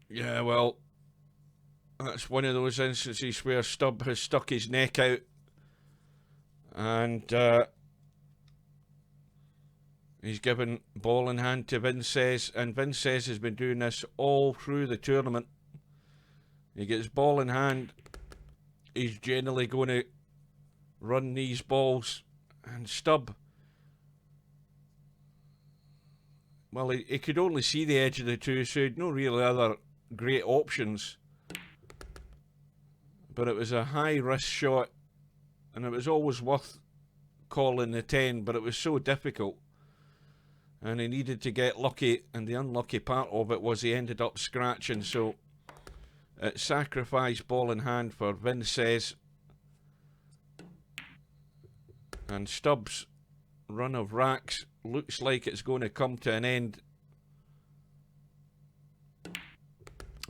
Yeah, well, that's one of those instances where Stubb has stuck his neck out, and he's given ball in hand to vincez, and vincez has been doing this all through the tournament. He gets ball in hand, he's generally going to run these balls, and Stubb, well, he could only see the edge of the two, so he had no real other great options. But it was a high risk shot, and it was always worth calling the 10, but it was so difficult, and he needed to get lucky, and the unlucky part of it was he ended up scratching. So it sacrificed ball in hand for vincez, and Stubb's run of racks looks like it's going to come to an end,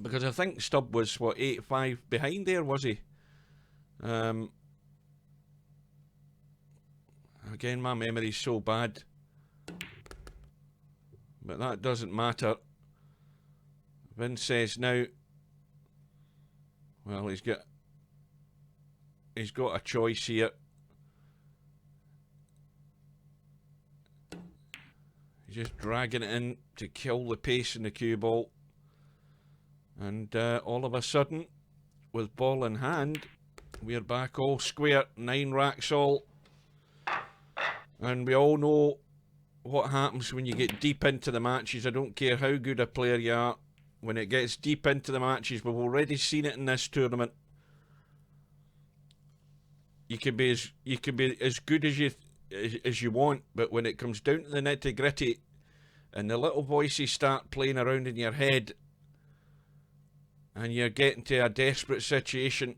because I think Stubb was, what, 8-5 behind there, was he? Again, my memory's so bad, but that doesn't matter. vincez now, well, he's got a choice here. He's just dragging it in to kill the pace in the cue ball. And all of a sudden, with ball in hand, we're back all square, 9 racks all. And we all know what happens when you get deep into the matches. I don't care how good a player you are. When it gets deep into the matches, we've already seen it in this tournament. You can be as good as you want, but when it comes down to the nitty gritty, and the little voices start playing around in your head, and you're getting to a desperate situation,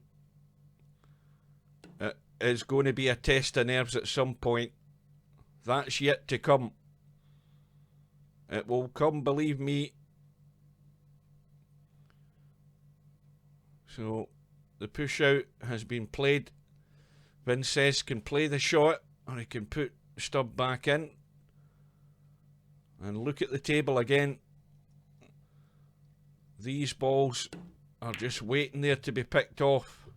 it's going to be a test of nerves at some point. That's yet to come. It will come, believe me. So the push out has been played. vincez can play the shot, or he can put Stubb back in. And look at the table again. These balls are just waiting there to be picked off.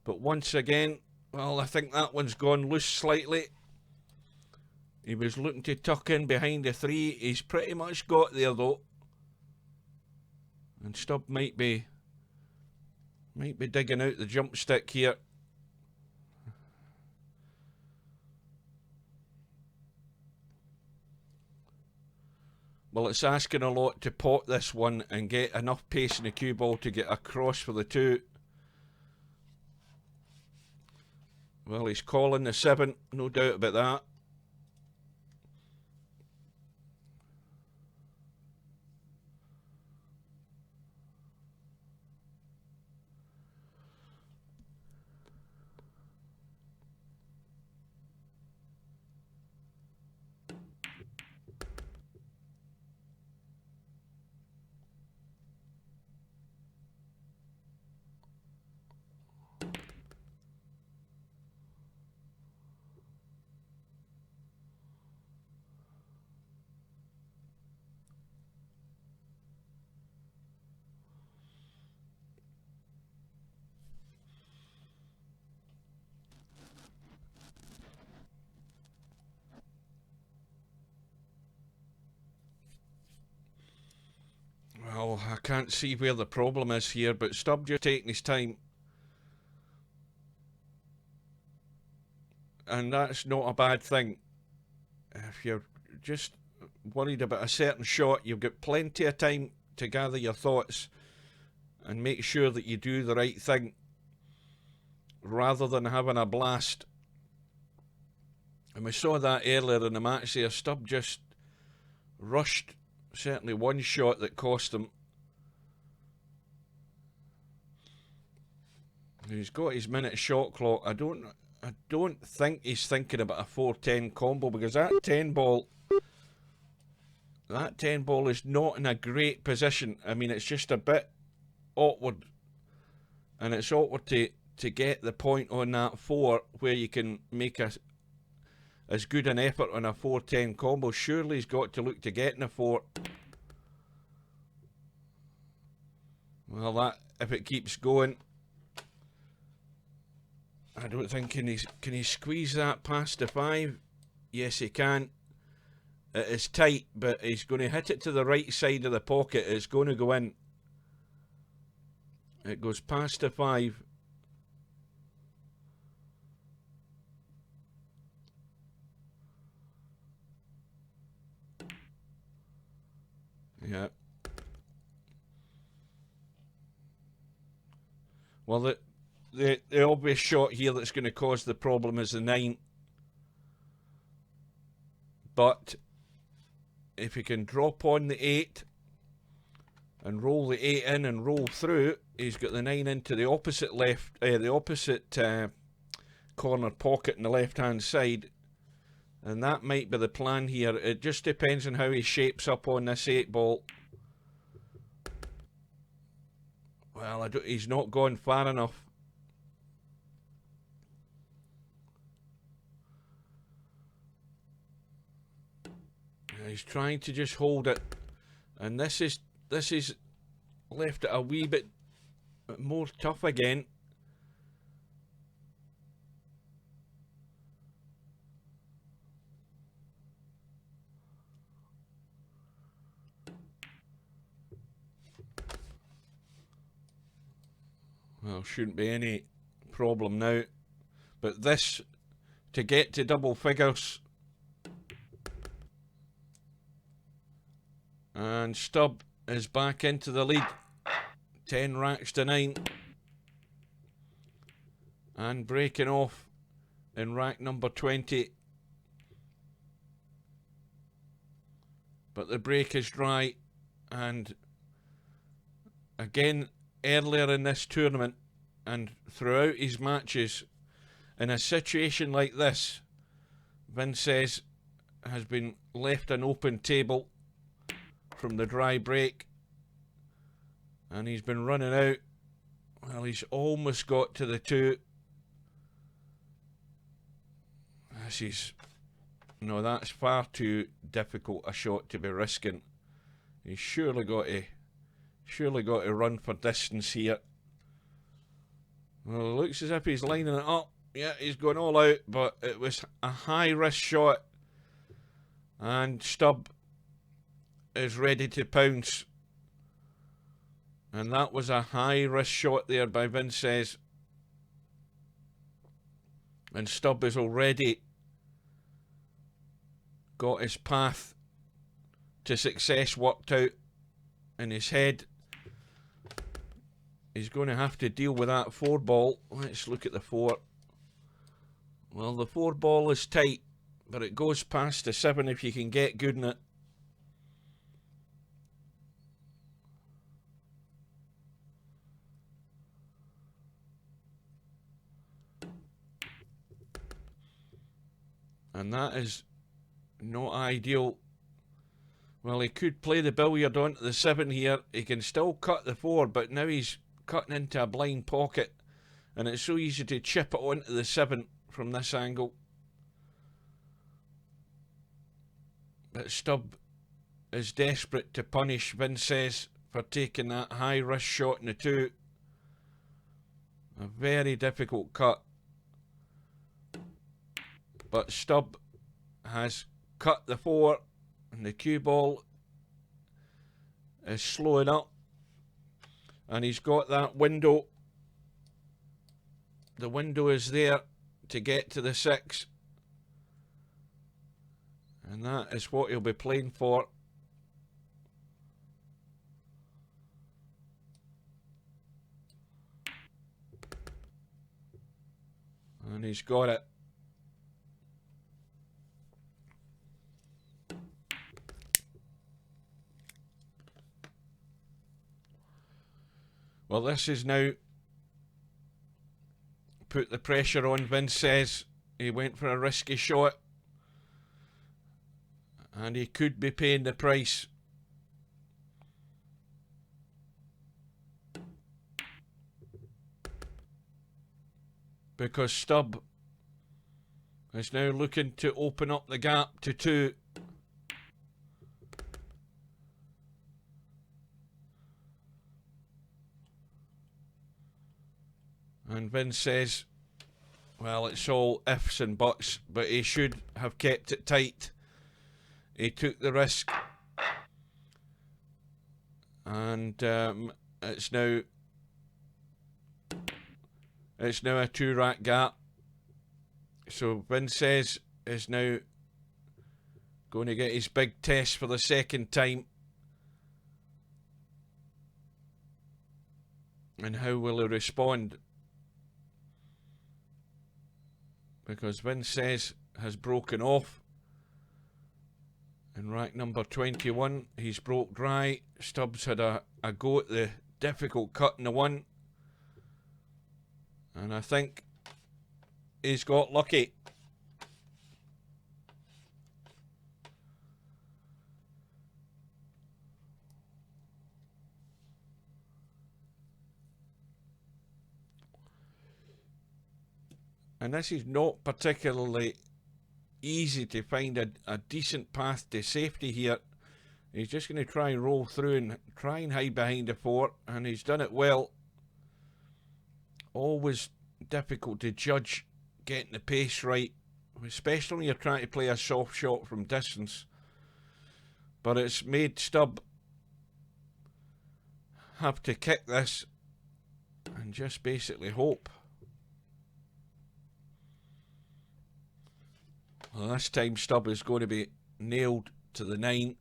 But once again, well, I think that one's gone loose slightly. He was looking to tuck in behind the 3. He's pretty much got there though. And Stubb might be digging out the jump stick here. Well, it's asking a lot to pot this one and get enough pace in the cue ball to get across for the 2. Well, he's calling the 7, no doubt about that. Well, I can't see where the problem is here, but Stubb just taking his time. And that's not a bad thing. If you're just worried about a certain shot, you've got plenty of time to gather your thoughts and make sure that you do the right thing rather than having a blast. And we saw that earlier in the match there. Stubb just rushed certainly one shot that cost him. He's got his minute shot clock. I don't think he's thinking about a 4-10 combo, because that 10 ball is not in a great position. I mean, it's just a bit awkward, and it's awkward to get the point on that 4 where you can make as good an effort on a 4-10 combo. Surely he's got to look to getting a 4. Well, that, if it keeps going, I don't think, can he squeeze that past the 5? Yes, he can. It is tight, but he's going to hit it to the right side of the pocket. It's going to go in. It goes past the 5. Yeah. Well, the obvious shot here that's going to cause the problem is the 9. But if he can drop on the 8 and roll the 8 in and roll through, he's got the 9 into the opposite corner pocket on the left-hand side. And that might be the plan here. It just depends on how he shapes up on this 8 ball. Well, he's not gone far enough. He's trying to just hold it, and this is left it a wee bit more tough again. Well, shouldn't be any problem now, but this, to get to double figures. And Stubb is back into the lead. 10 racks to 9. And breaking off in rack number 20. But the break is dry. And again, earlier in this tournament and throughout his matches, in a situation like this, Vincez has been left an open table from the dry break, and he's been running out. Well, he's almost got to the 2. No, that's far too difficult a shot to be risking. He's surely got to run for distance here. Well, it looks as if he's lining it up. Yeah, he's going all out, but it was a high risk shot. And Stubb is ready to pounce. And that was a high risk shot there by Vincez. And Stubb has already got his path to success worked out in his head. He's going to have to deal with that 4 ball. Let's look at the 4. Well, the 4 ball is tight, but it goes past the 7 if you can get good in it. And that is not ideal. Well, he could play the billiard onto the 7 here. He can still cut the 4, but now he's cutting into a blind pocket. And it's so easy to chip it onto the 7 from this angle. But Stubb is desperate to punish Vincez for taking that high risk shot in the 2. A very difficult cut. But Stubb has cut the 4 and the cue ball is slowing up. And he's got that window. The window is there to get to the 6. And that is what he'll be playing for. And he's got it. Well, this is now put the pressure on Vincez. He went for a risky shot. And he could be paying the price. Because Stubb is now looking to open up the gap to 2. And Vincez, well, it's all ifs and buts, but he should have kept it tight. He took the risk. And it's now a 2-rack gap. So Vincez is now going to get his big test for the 2nd time. And how will he respond? Because Vincez has broken off. In rack number 21, he's broke dry. Stubbs had a go at the difficult cut in the 1. And I think he's got lucky. And this is not particularly easy to find a decent path to safety here. He's just going to try and roll through and try and hide behind the 4, and he's done it well. Always difficult to judge getting the pace right, especially when you're trying to play a soft shot from distance. But it's made Stubb have to kick this and just basically hope. Well, this time Stubb is going to be nailed to the 9.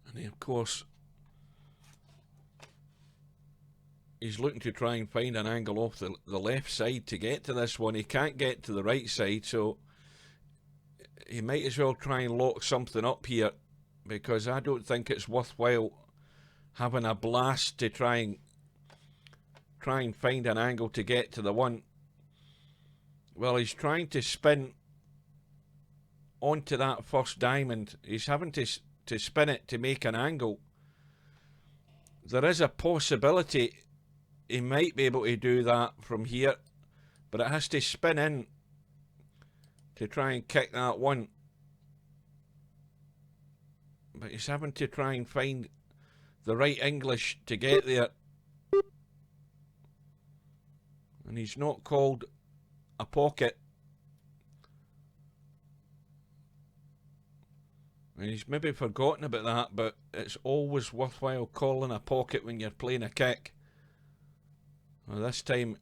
And he, of course, he's looking to try and find an angle off the left side to get to this one. He can't get to the right side, so he might as well try and lock something up here, because I don't think it's worthwhile having a blast to try and find an angle to get to the 1. Well, he's trying to spin onto that first diamond. He's having to spin it to make an angle. There is a possibility he might be able to do that from here, but it has to spin in to try and kick that one. But he's having to try and find the right English to get there. And he's not called a pocket. And he's maybe forgotten about that, but it's always worthwhile calling a pocket when you're playing a kick. Well, this time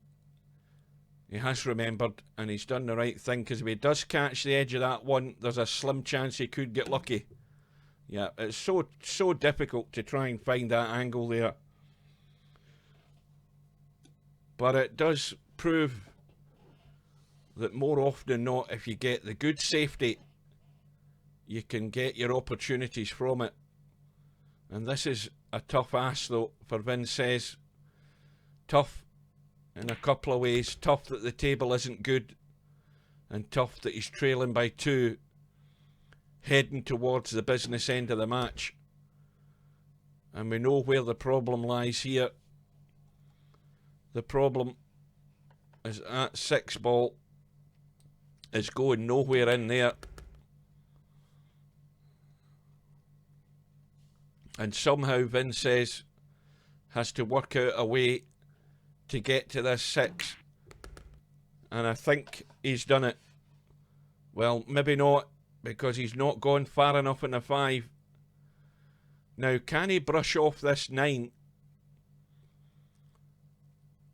he has remembered, and he's done the right thing, because if he does catch the edge of that one, there's a slim chance he could get lucky. Yeah, it's so difficult to try and find that angle there. But it does prove that more often than not, if you get the good safety, you can get your opportunities from it. And this is a tough ask though for vincez. Tough in a couple of ways. Tough that the table isn't good, and tough that he's trailing by 2, heading towards the business end of the match. And we know where the problem lies here. The problem is that 6 ball is going nowhere in there. And somehow vincez has to work out a way to get to this 6. And I think he's done it. Well, maybe not, because he's not gone far enough in the 5. Now, can he brush off this 9?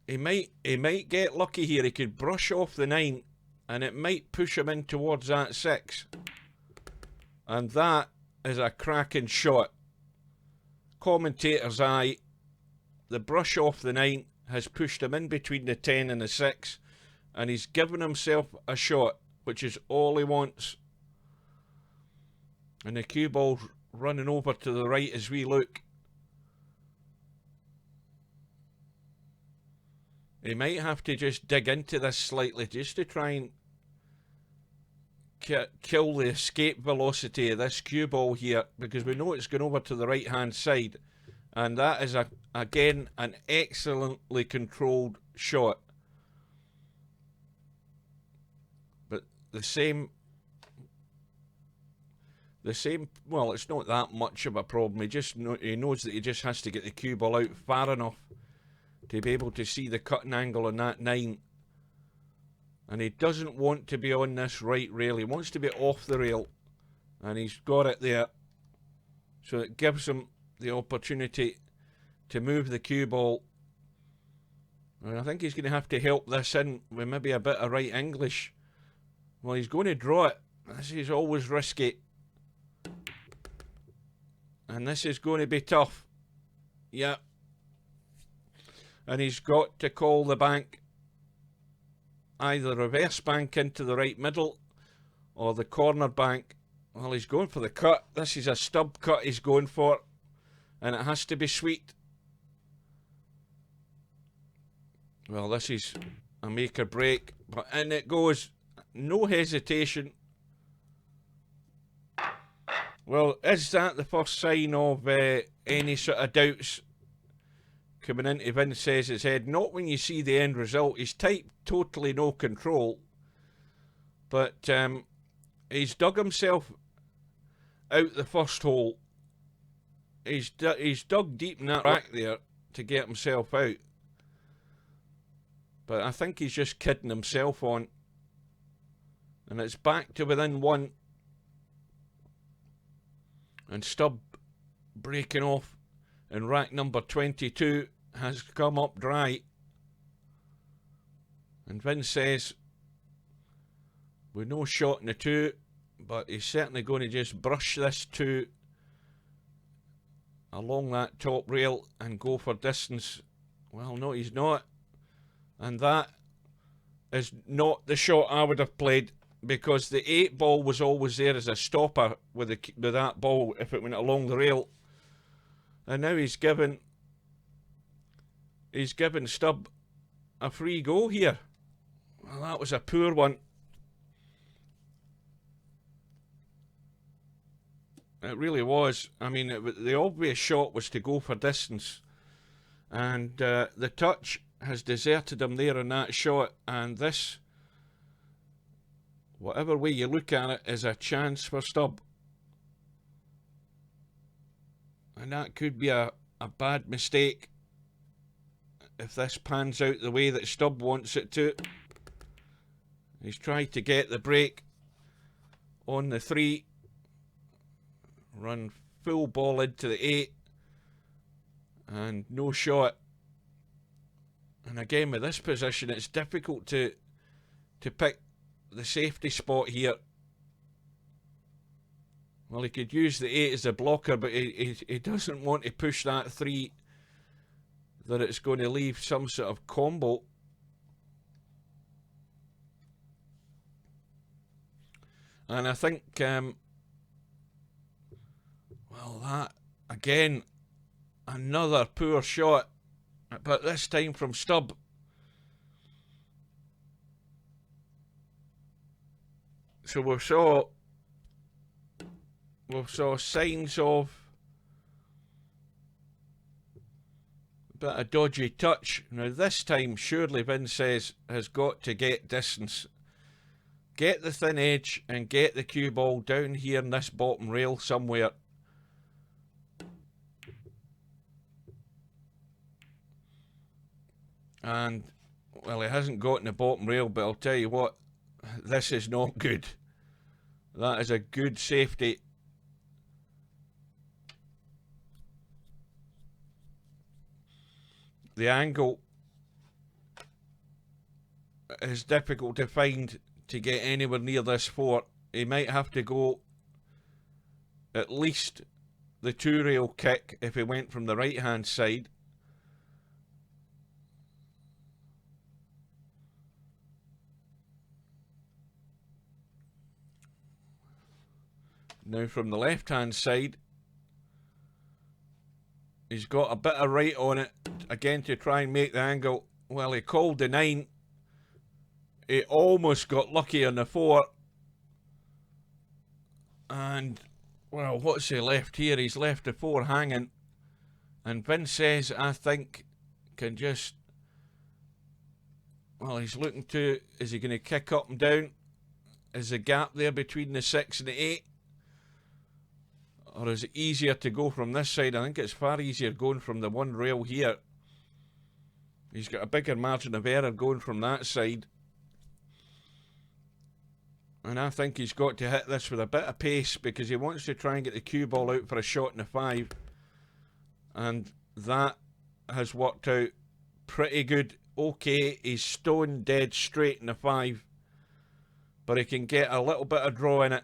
He might get lucky here. He could brush off the 9, and it might push him in towards that 6. And that is a cracking shot. Commentator's eye. The brush off the 9 has pushed him in between the 10 and the 6, and he's given himself a shot, which is all he wants. And the cue ball's running over to the right as we look. He might have to just dig into this slightly just to try and kill the escape velocity of this cue ball here, because we know it's going over to the right hand side, and that is again an excellently controlled shot. But the same, well, it's not that much of a problem. He knows that he just has to get the cue ball out far enough to be able to see the cutting angle on that 9. And he doesn't want to be on this right rail. He wants to be off the rail. And he's got it there. So it gives him the opportunity to move the cue ball. And I think he's going to have to help this in with maybe a bit of right English. Well, he's going to draw it. This is always risky. And this is going to be tough. Yeah. And he's got to call the bank. Either reverse bank into the right middle or the corner bank. Well, he's going for the cut. This is a stub cut he's going for, and it has to be sweet. Well, this is a make or break, but in it goes. No hesitation. Well, is that the first sign of any sort of doubts coming into vincez's head? Not when you see the end result. He's typed totally no control, but he's dug himself out the first hole. He's dug deep in that rack there to get himself out, but I think he's just kidding himself on, and it's back to within 1, and stub breaking off, and rack number 22 has come up dry. And vincez with no shot in the 2, but he's certainly going to just brush this 2 along that top rail and go for distance. Well, no, he's not. And that is not the shot I would have played, because the 8 ball was always there as a stopper with that ball if it went along the rail. And now he's given Stubb a free go here. Well, that was a poor one. It really was. I mean, the obvious shot was to go for distance. And the touch has deserted him there in that shot, and this, whatever way you look at it, is a chance for Stubb. And that could be a bad mistake if this pans out the way that Stubb wants it to. He's tried to get the break on the 3, run full ball into the 8, and no shot. And again, with this position, it's difficult to pick the safety spot here. Well, he could use the 8 as a blocker, but he doesn't want to push that 3, that it's going to leave some sort of combo. And I think, well, that, again, another poor shot, but this time from Stubb. So we saw signs of a bit of dodgy touch. Now this time, surely vincez has got to get distance. Get the thin edge and get the cue ball down here in this bottom rail somewhere. And, well, he hasn't gotten the bottom rail, but I'll tell you what, this is not good. That is a good safety. The angle is difficult to find to get anywhere near this 4. He might have to go at least the 2-rail kick if he went from the right hand side. Now from the left hand side, he's got a bit of right on it again to try and make the angle. Well, he called the 9. He almost got lucky on the 4. And, well, what's he left here? He's left the 4 hanging. And vincez, I think, can just... Well, he's looking to... Is he going to kick up and down? Is the gap there between the 6 and the 8? Or is it easier to go from this side? I think it's far easier going from the 1 rail here. He's got a bigger margin of error going from that side. And I think he's got to hit this with a bit of pace because he wants to try and get the cue ball out for a shot in the 5. And that has worked out pretty good. Okay, he's stone dead straight in the 5. But he can get a little bit of draw in it.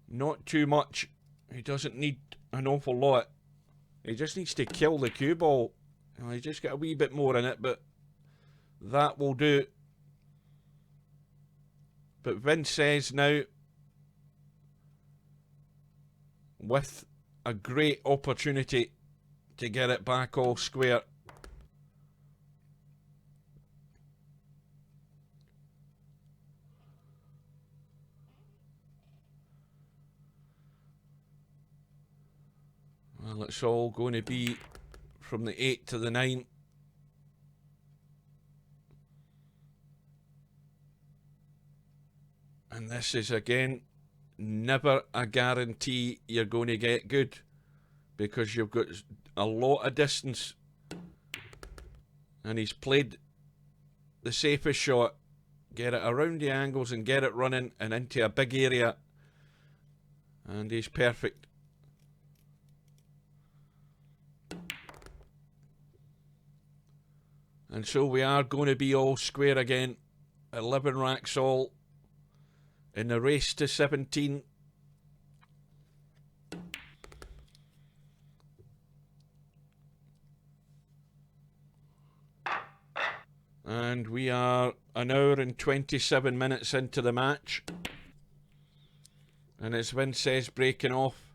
Not too much. He doesn't need an awful lot. He just needs to kill the cue ball. He just got a wee bit more in it, but that will do. But vincez now with a great opportunity to get it back all square. Well, it's all going to be from the 8 to the 9. And this is, again, never a guarantee you're going to get good because you've got a lot of distance. And he's played the safest shot. Get it around the angles and get it running and into a big area. And he's perfect. And so we are going to be all square again. 11 racks all in the race to 17. And we are an hour and 27 minutes into the match. And it's vincez breaking off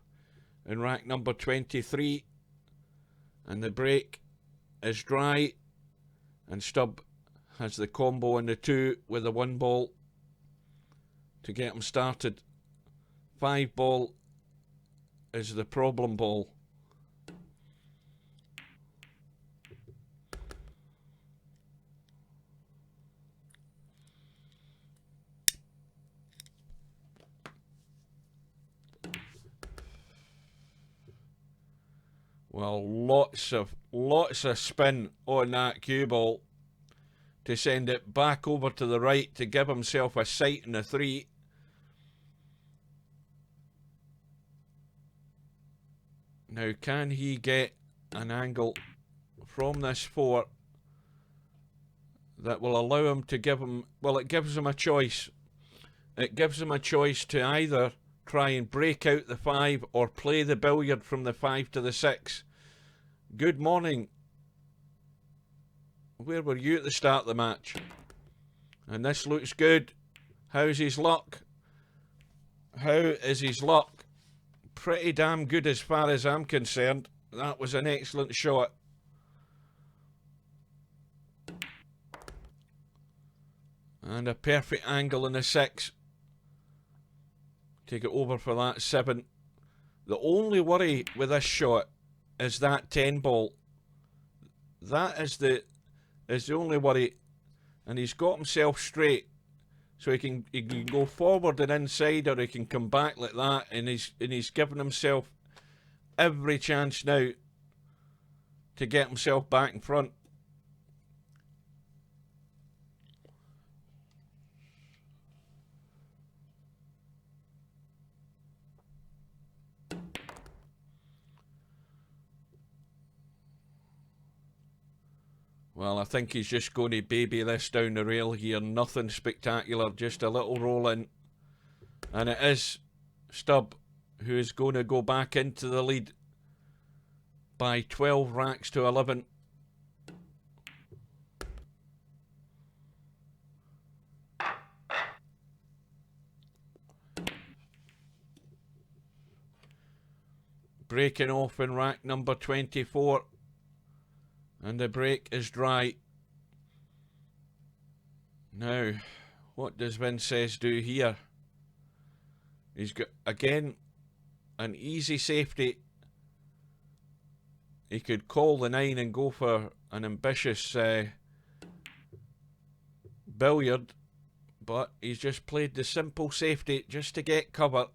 in rack number 23. And the break is dry. And Stubb has the combo on the 2 with the 1 ball to get him started. 5 ball is the problem ball. Well, lots of spin on that cue ball to send it back over to the right to give himself a sight in the 3. Now, can he get an angle from this 4 that will allow him to give him, well, it gives him a choice. It gives him a choice to either try and break out the 5 or play the billiard from the 5 to the 6. Good morning. Where were you at the start of the match? And this looks good. How's his luck? How is his luck? Pretty damn good as far as I'm concerned. That was an excellent shot. And a perfect angle in the 6. Take it over for that 7. The only worry with this shot is that 10 ball. That is the only worry. And he's got himself straight. So he can go forward and inside, or he can come back like that, and he's given himself every chance now to get himself back in front. Well, I think he's just going to baby this down the rail here. Nothing spectacular, just a little roll in. And it is Stubb who is going to go back into the lead by 12 racks to 11. Breaking off in rack number 24. And the break is dry. Now, what does vincez do here? He's got, again, an easy safety. He could call the 9 and go for an ambitious billiard, but he's just played the simple safety just to get cover.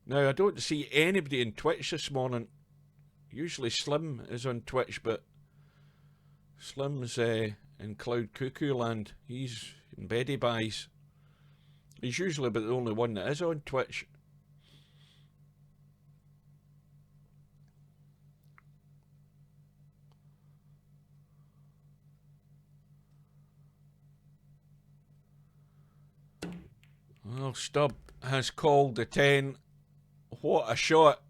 Now, I don't see anybody in Twitch this morning. Usually Slim is on Twitch, but Slim's in Cloud Cuckoo Land. He's in Beddy Buys. He's usually about the only one that is on Twitch. Well, Stubb has called the 10. What a shot.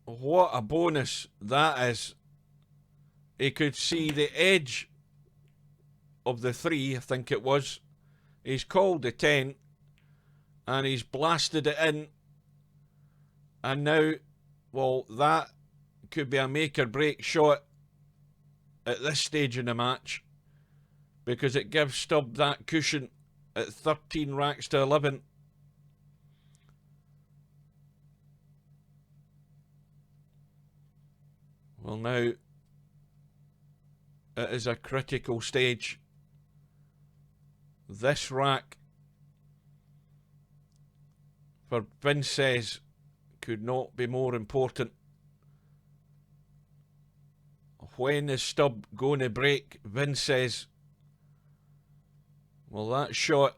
What a bonus that is. He could see the edge of the 3, I think it was. He's called the 10 and he's blasted it in. And now, well, that could be a make or break shot at this stage in the match, because it gives Stubb that cushion at 13 racks to 11. Well, now it is a critical stage. This rack for vincez could not be more important. When is Stubb going to break vincez? Well, that shot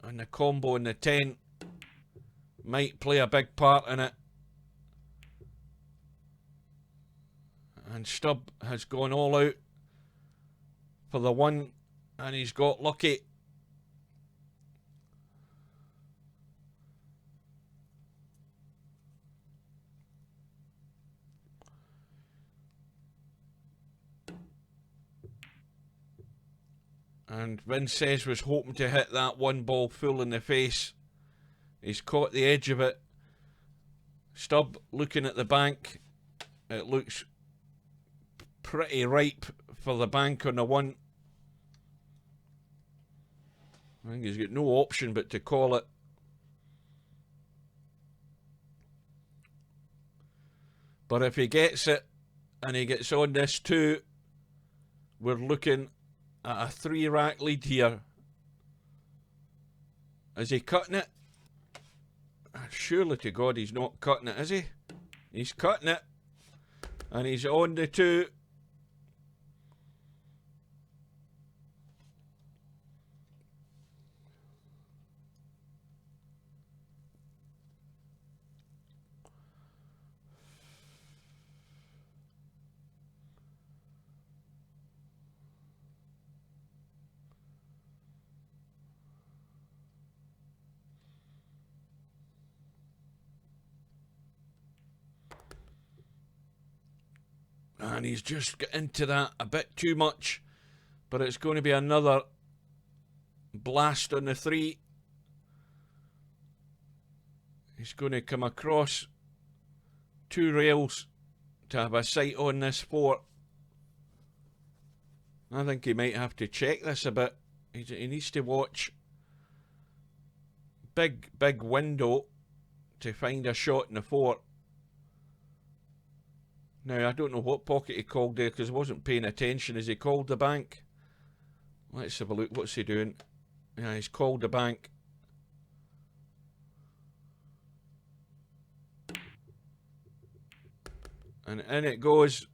and the combo in the 10 might play a big part in it. And Stubb has gone all out for the 1, and he's got lucky. And vincez was hoping to hit that 1 ball full in the face. He's caught the edge of it. Stubb looking at the bank. It looks pretty ripe for the bank on the 1. I think he's got no option but to call it. But if he gets it and he gets on this 2, we're looking at a 3-rack lead here. Is he cutting it? Surely to God he's not cutting it, is he? He's cutting it. And he's on the 2. And he's just got into that a bit too much. But it's going to be another blast on the 3. He's going to come across 2 rails to have a sight on this 4. I think he might have to check this a bit. He needs to watch. Big window to find a shot in the 4. Now, I don't know what pocket he called there because I wasn't paying attention. Has he called the bank? Let's have a look. What's he doing? Yeah, he's called the bank. And in it goes.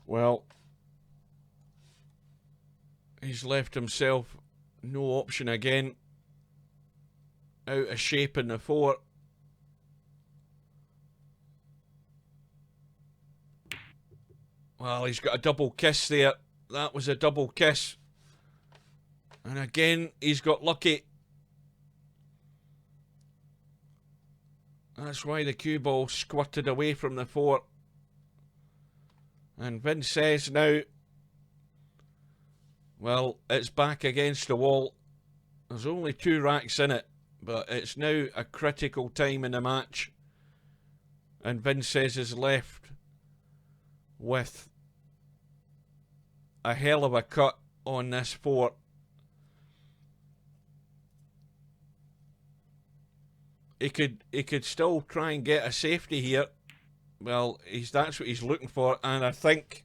Well, he's left himself no option again. Out of shape in the 4. Well, he's got a double kiss there. That was a double kiss. And again, he's got lucky. That's why the cue ball squirted away from the 4. And Vincez now, well, it's back against the wall. There's only 2 racks in it, but it's now a critical time in the match. And Vincez is left with a hell of a cut on this 4. He could still try and get a safety here. Well, that's what he's looking for, and I think,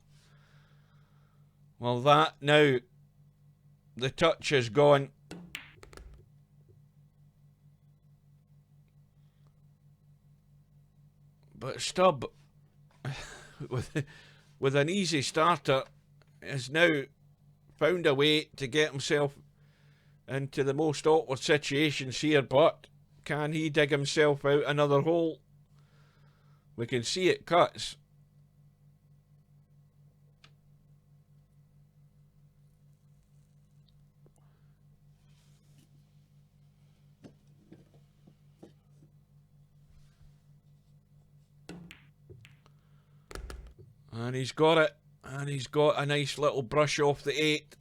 well, that now, the touch is gone. But Stubb, with an easy starter, has now found a way to get himself into the most awkward situations here, but can he dig himself out another hole? We can see it cuts. And he's got it. And he's got a nice little brush off the 8.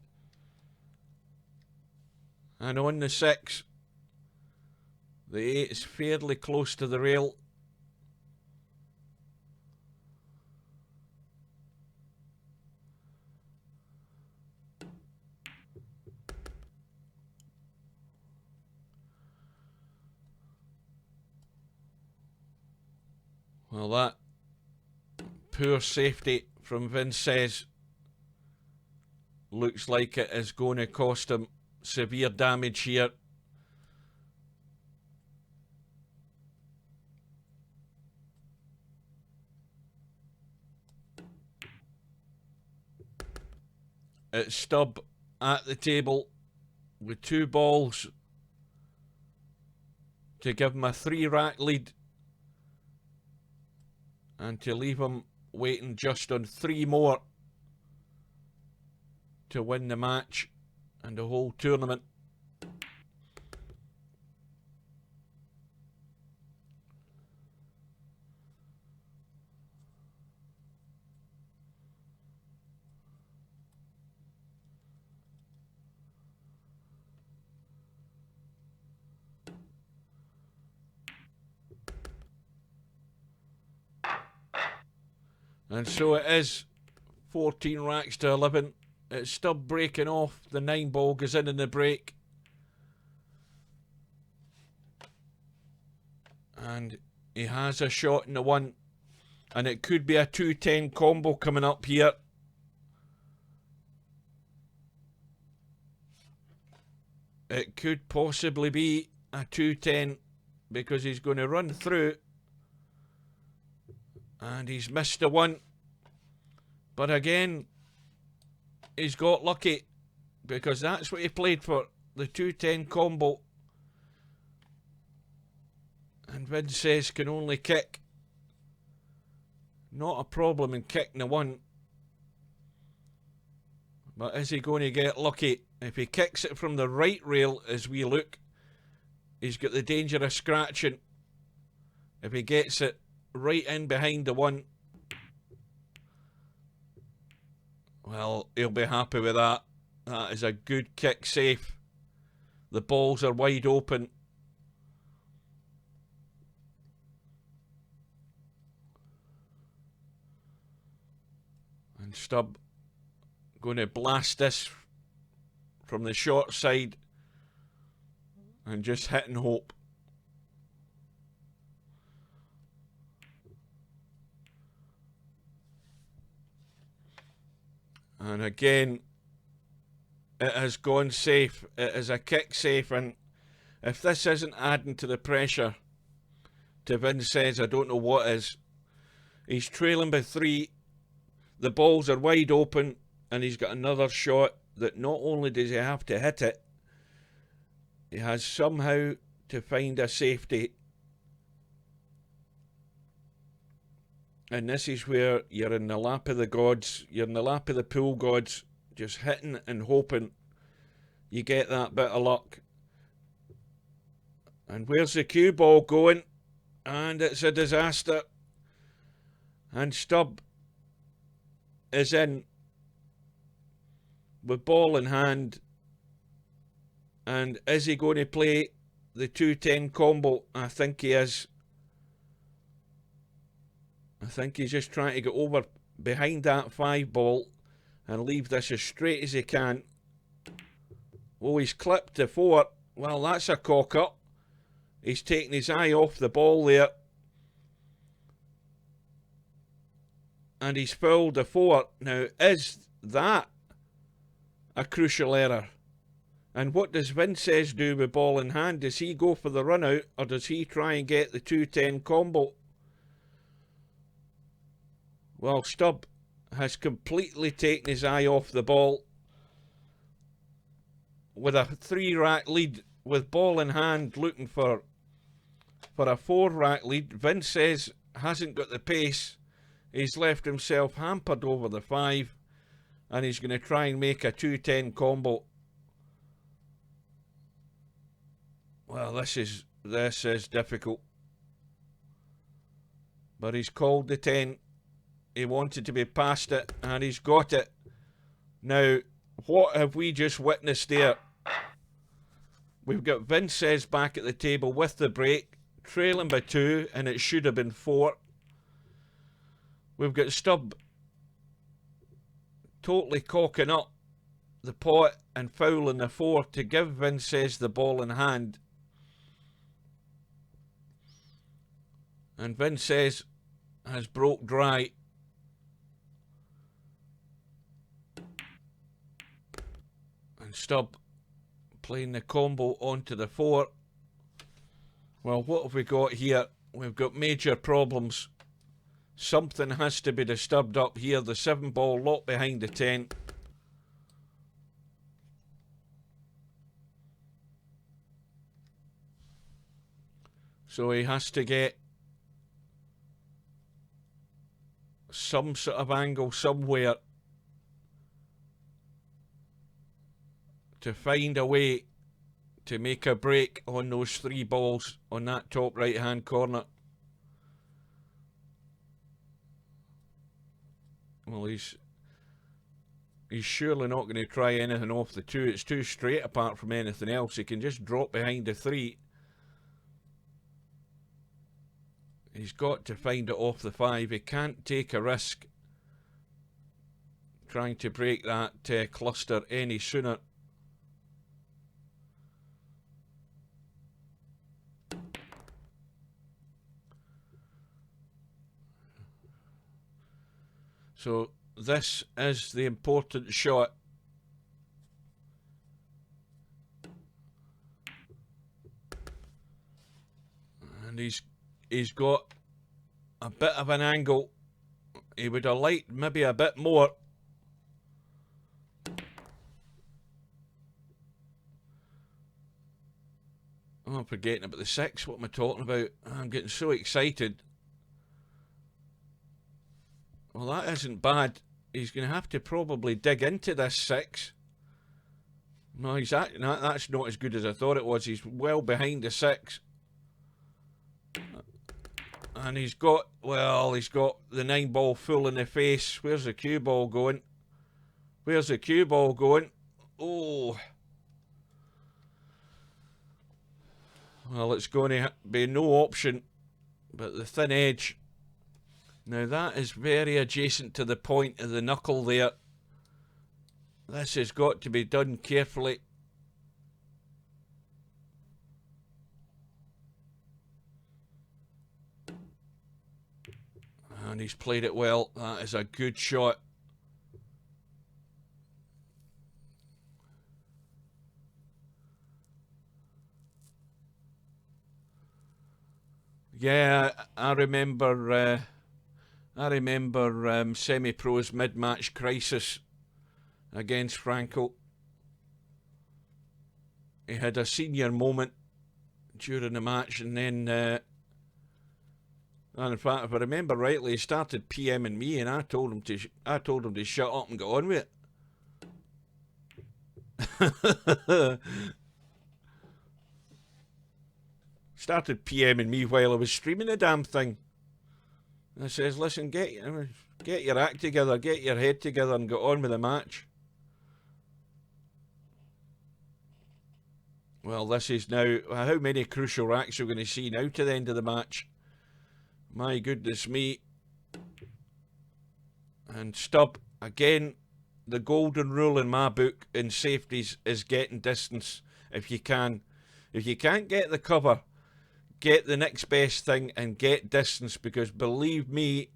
And on the 6. The 8 is fairly close to the rail. Well, that poor safety from Vincez looks like it is going to cost him severe damage here. It's Stubb at the table with 2 balls to give him a 3-rack lead and to leave him waiting just on 3 more to win the match and the whole tournament. And so it is 14 racks to 11. It's still breaking off. The 9 ball goes in the break. And he has a shot in the 1. And it could be a 210 combo coming up here. It could possibly be a 210 because he's going to run through. And he's missed the 1. But again, he's got lucky because that's what he played for, the 210 combo. And Vincez can only kick. Not a problem in kicking the 1. But is he going to get lucky? If he kicks it from the right rail as we look, he's got the danger of scratching. If he gets it right in behind the 1, well, he'll be happy with that. That is a good kick safe. The balls are wide open. And Stubb going to blast this from the short side and just hit and hope. And again, it has gone safe. It is a kick safe, and if this isn't adding to the pressure to Vincez, I don't know what is. He's trailing by 3. The balls are wide open, and he's got another shot that not only does he have to hit it, he has somehow to find a safety. And this is where you're in the lap of the gods, you're in the lap of the pool gods, just hitting and hoping you get that bit of luck. And where's the cue ball going? And it's a disaster. And Stubb is in with ball in hand. And is he going to play the 210 combo? I think he is. I think he's just trying to get over behind that 5 ball and leave this as straight as he can. Oh, he's clipped the 4. Well, that's a cock up. He's taken his eye off the ball there. And he's fouled the 4. Now, is that a crucial error? And what does Vincez do with ball in hand? Does he go for the run out, or does he try and get the 210 combo? Well, Stubb has completely taken his eye off the ball. With a 3-rack lead, with ball in hand, looking for a 4-rack lead. Vincez hasn't got the pace. He's left himself hampered over the 5, and he's going to try and make a 210 combo. Well, this is difficult. But he's called the 10. He wanted to be past it, and he's got it. Now, what have we just witnessed there? We've got Vincez back at the table with the break, trailing by 2, and it should have been 4. We've got Stubb totally cocking up the pot and fouling the 4 to give Vincez the ball in hand. And Vincez has broke dry. And Stubb playing the combo onto the 4. Well, what have we got here? We've got major problems. Something has to be disturbed up here. The 7 ball locked behind the 10. So he has to get some sort of angle somewhere to find a way to make a break on those 3 balls on that top right hand corner. Well, he's surely not going to try anything off the 2. It's too straight apart from anything else. He can just drop behind the 3. He's got to find it off the 5. He can't take a risk trying to break that cluster any sooner. So this is the important shot. And he's got a bit of an angle. He would have liked maybe a bit more. Oh, I'm forgetting about the 6. What am I talking about? I'm getting so excited. Well, that isn't bad. He's going to have to probably dig into this 6. No, that's not as good as I thought it was. He's well behind the 6. And he's got the 9 ball full in the face. Where's the cue ball going? Where's the cue ball going? Oh. Well, it's going to be no option but the thin edge. Now that is very adjacent to the point of the knuckle there. This has got to be done carefully. And he's played it well. That is a good shot. Yeah, I remember semi-pro's mid-match crisis against Franco. He had a senior moment during the match, and then, and in fact, if I remember rightly, he started PMing me, and I told him to shut up and get on with it. Started PMing me while I was streaming the damn thing. I says, listen, get your act together, get your head together and get on with the match. Well, this is now, how many crucial racks are we going to see now to the end of the match? My goodness me. And Stubb, again, the golden rule in my book in safeties is getting distance if you can. If you can't get the cover, get the next best thing and get distance, because believe me,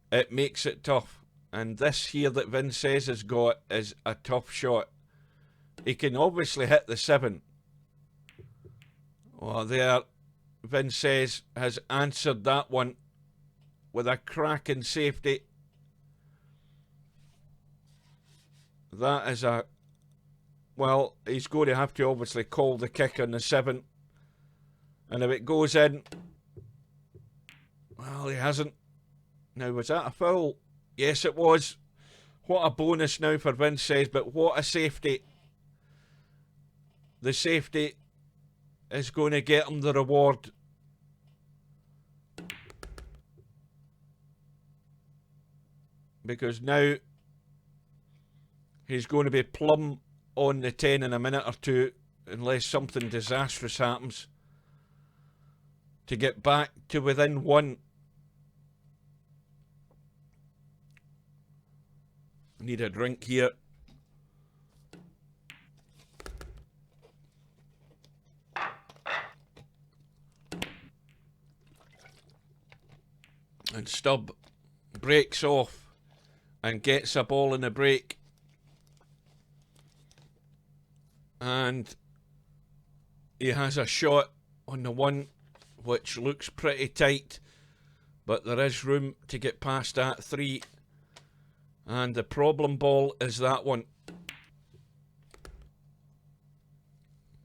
it makes it tough. And this here that Vincez has got is a tough shot. He can obviously hit the 7. Well, there, Vincez has answered that one with a cracking safety. That is a... Well, he's going to have to obviously call the kick on the 7. And if it goes in, well, he hasn't. Now, was that a foul? Yes, it was. What a bonus now for Vincez, but what a safety. The safety is going to get him the reward. Because now he's going to be plumb on the 10 in a minute or two, unless something disastrous happens, to get back to within 1. Need a drink here. And Stubb breaks off and gets a ball in the break. And he has a shot on the 1, which looks pretty tight, but there is room to get past that 3. And the problem ball is that one.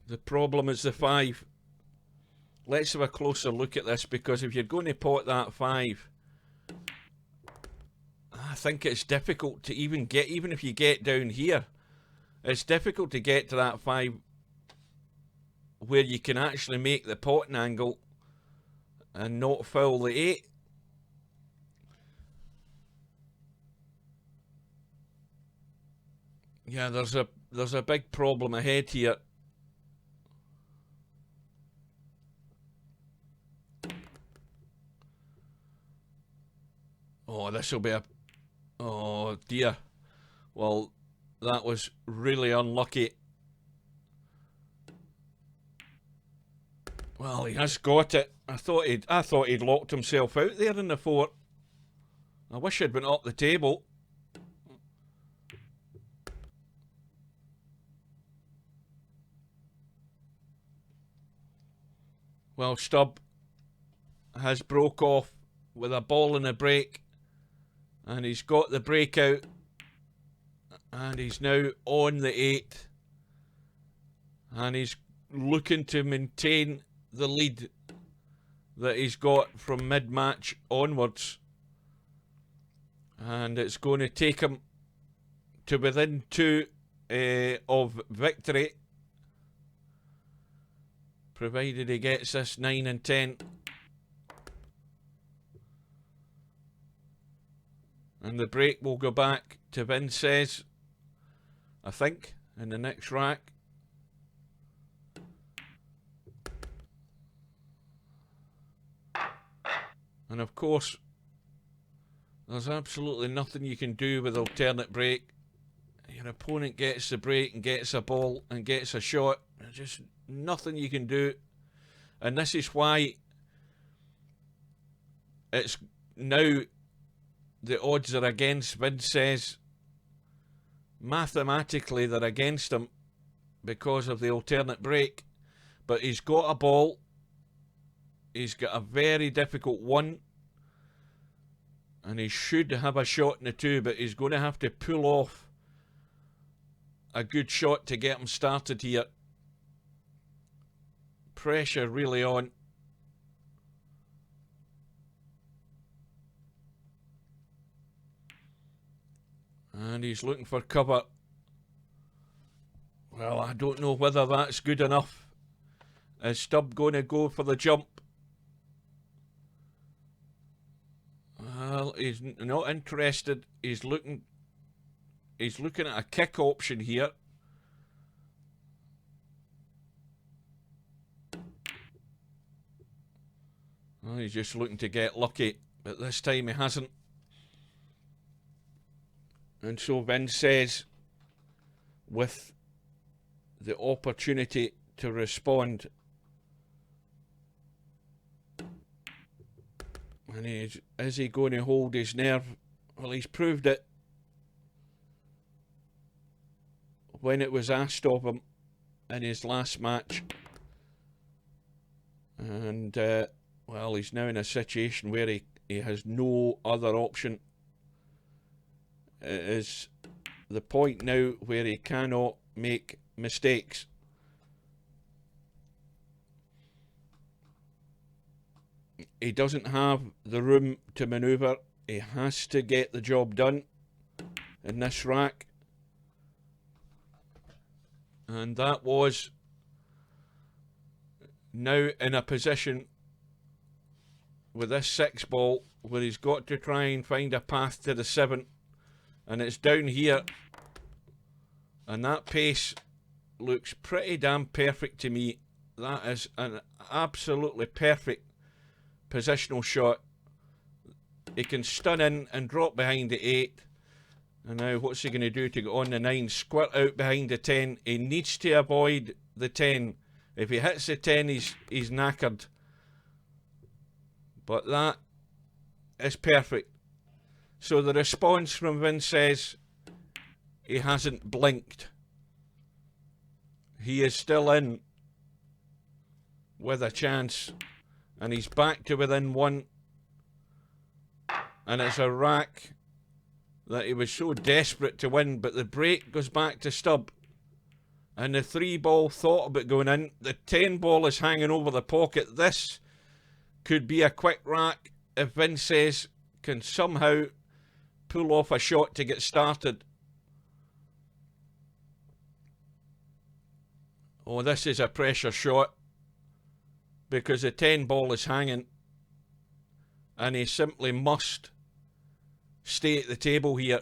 The problem is the 5. Let's have a closer look at this, because if you're going to pot that 5, I think it's difficult to even get, even if you get down here, it's difficult to get to that 5 where you can actually make the potting angle and not foul the 8. Yeah, there's a big problem ahead here. Oh, this will be a... Oh, dear. Well, that was really unlucky. Well, he has got it. I thought he'd locked himself out there in the 4. I wish I'd been up the table. Well, Stubb has broke off with a ball in a break, and he's got the breakout, and he's now on the 8, and he's looking to maintain the lead that he's got from mid-match onwards, and it's going to take him to within 2 of victory, provided he gets this 9 and 10. And the break will go back to Vincez, I think, in the next rack. And of course, there's absolutely nothing you can do with alternate break. Your opponent gets the break and gets a ball and gets a shot. There's just nothing you can do. And this is why it's now the odds are against Vincez. Mathematically, they're against him because of the alternate break. But he's got a ball. He's got a very difficult 1. And he should have a shot in the 2, but he's going to have to pull off a good shot to get him started here. Pressure really on. And he's looking for cover. Well, I don't know whether that's good enough. Is Stubb going to go for the jump? Well, he's not interested. He's looking at a kick option here. Well, he's just looking to get lucky, but this time he hasn't. And so Vincez, with the opportunity to respond, and is he going to hold his nerve? Well, he's proved it when it was asked of him in his last match. And, well, he's now in a situation where he has no other option. It is the point now where he cannot make mistakes. He doesn't have the room to manoeuvre. He has to get the job done in this rack. And that was now in a position with this 6 ball where he's got to try and find a path to the 7. And it's down here. And that pace looks pretty damn perfect to me. That is an absolutely perfect positional shot. He can stun in and drop behind the 8. And now what's he going to do to get on the 9? Squirt out behind the 10. He needs to avoid the 10. If he hits the 10, he's knackered. But that is perfect. So the response from Vincez, he hasn't blinked. He is still in with a chance. And he's back to within 1. And it's a rack that he was so desperate to win. But the break goes back to Stubb. And the 3 ball thought about going in. The 10 ball is hanging over the pocket. This could be a quick rack if Vincez can somehow pull off a shot to get started. Oh, this is a pressure shot because the 10 ball is hanging and he simply must stay at the table here.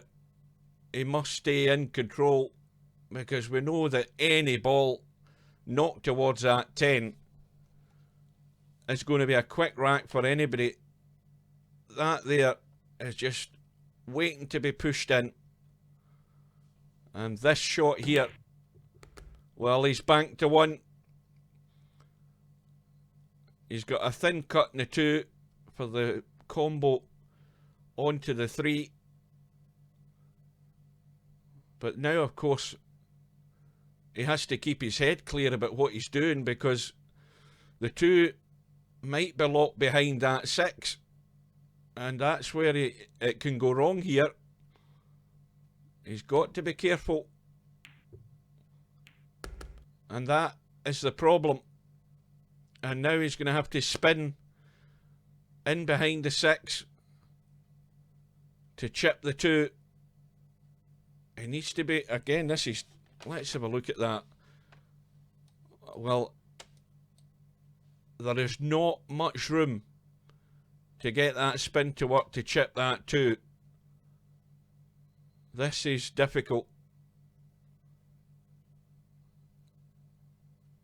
He must stay in control because we know that any ball knocked towards that 10 is going to be a quick rack for anybody. That there is just waiting to be pushed in. And this shot here, well, he's banked to 1. He's got a thin cut in the 2 for the combo on to the 3. But now, of course, he has to keep his head clear about what he's doing, because the 2 might be locked behind that 6. And that's where it can go wrong here. He's got to be careful. And that is the problem. And now he's going to have to spin in behind the 6 to chip the 2. He needs to be, again, this is, let's have a look at that. Well, there is not much room to get that spin to work to chip that 2. This is difficult.